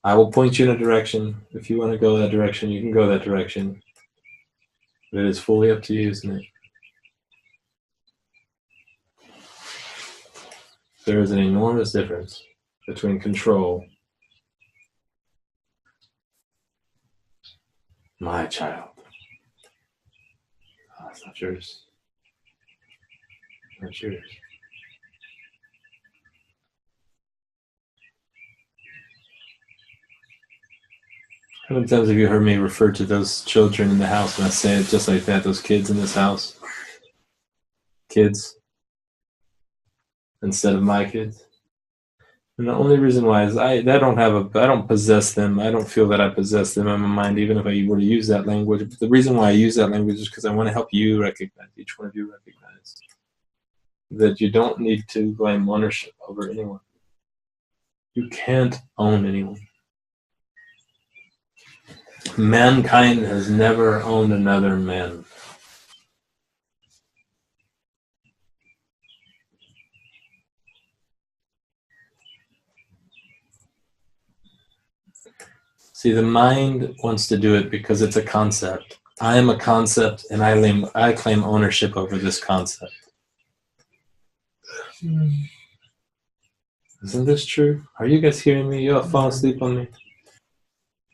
I will point you in a direction. If you want to go that direction, you can go that direction. But it is fully up to you, isn't it? There is an enormous difference between control. My child. Oh, it's not yours. Not yours. How many times have you heard me refer to those children in the house, and I say it just like that, those kids in this house? Kids. Instead of my kids. And the only reason why is I don't possess them. I don't feel that I possess them in my mind, even if I were to use that language. But the reason why I use that language is because I want to help you recognize, each one of you recognize, that you don't need to claim ownership over anyone. You can't own anyone. Mankind has never owned another man. See, the mind wants to do it because it's a concept. I am a concept, and I claim ownership over this concept. Isn't this true? Are you guys hearing me? You'll fall asleep on me.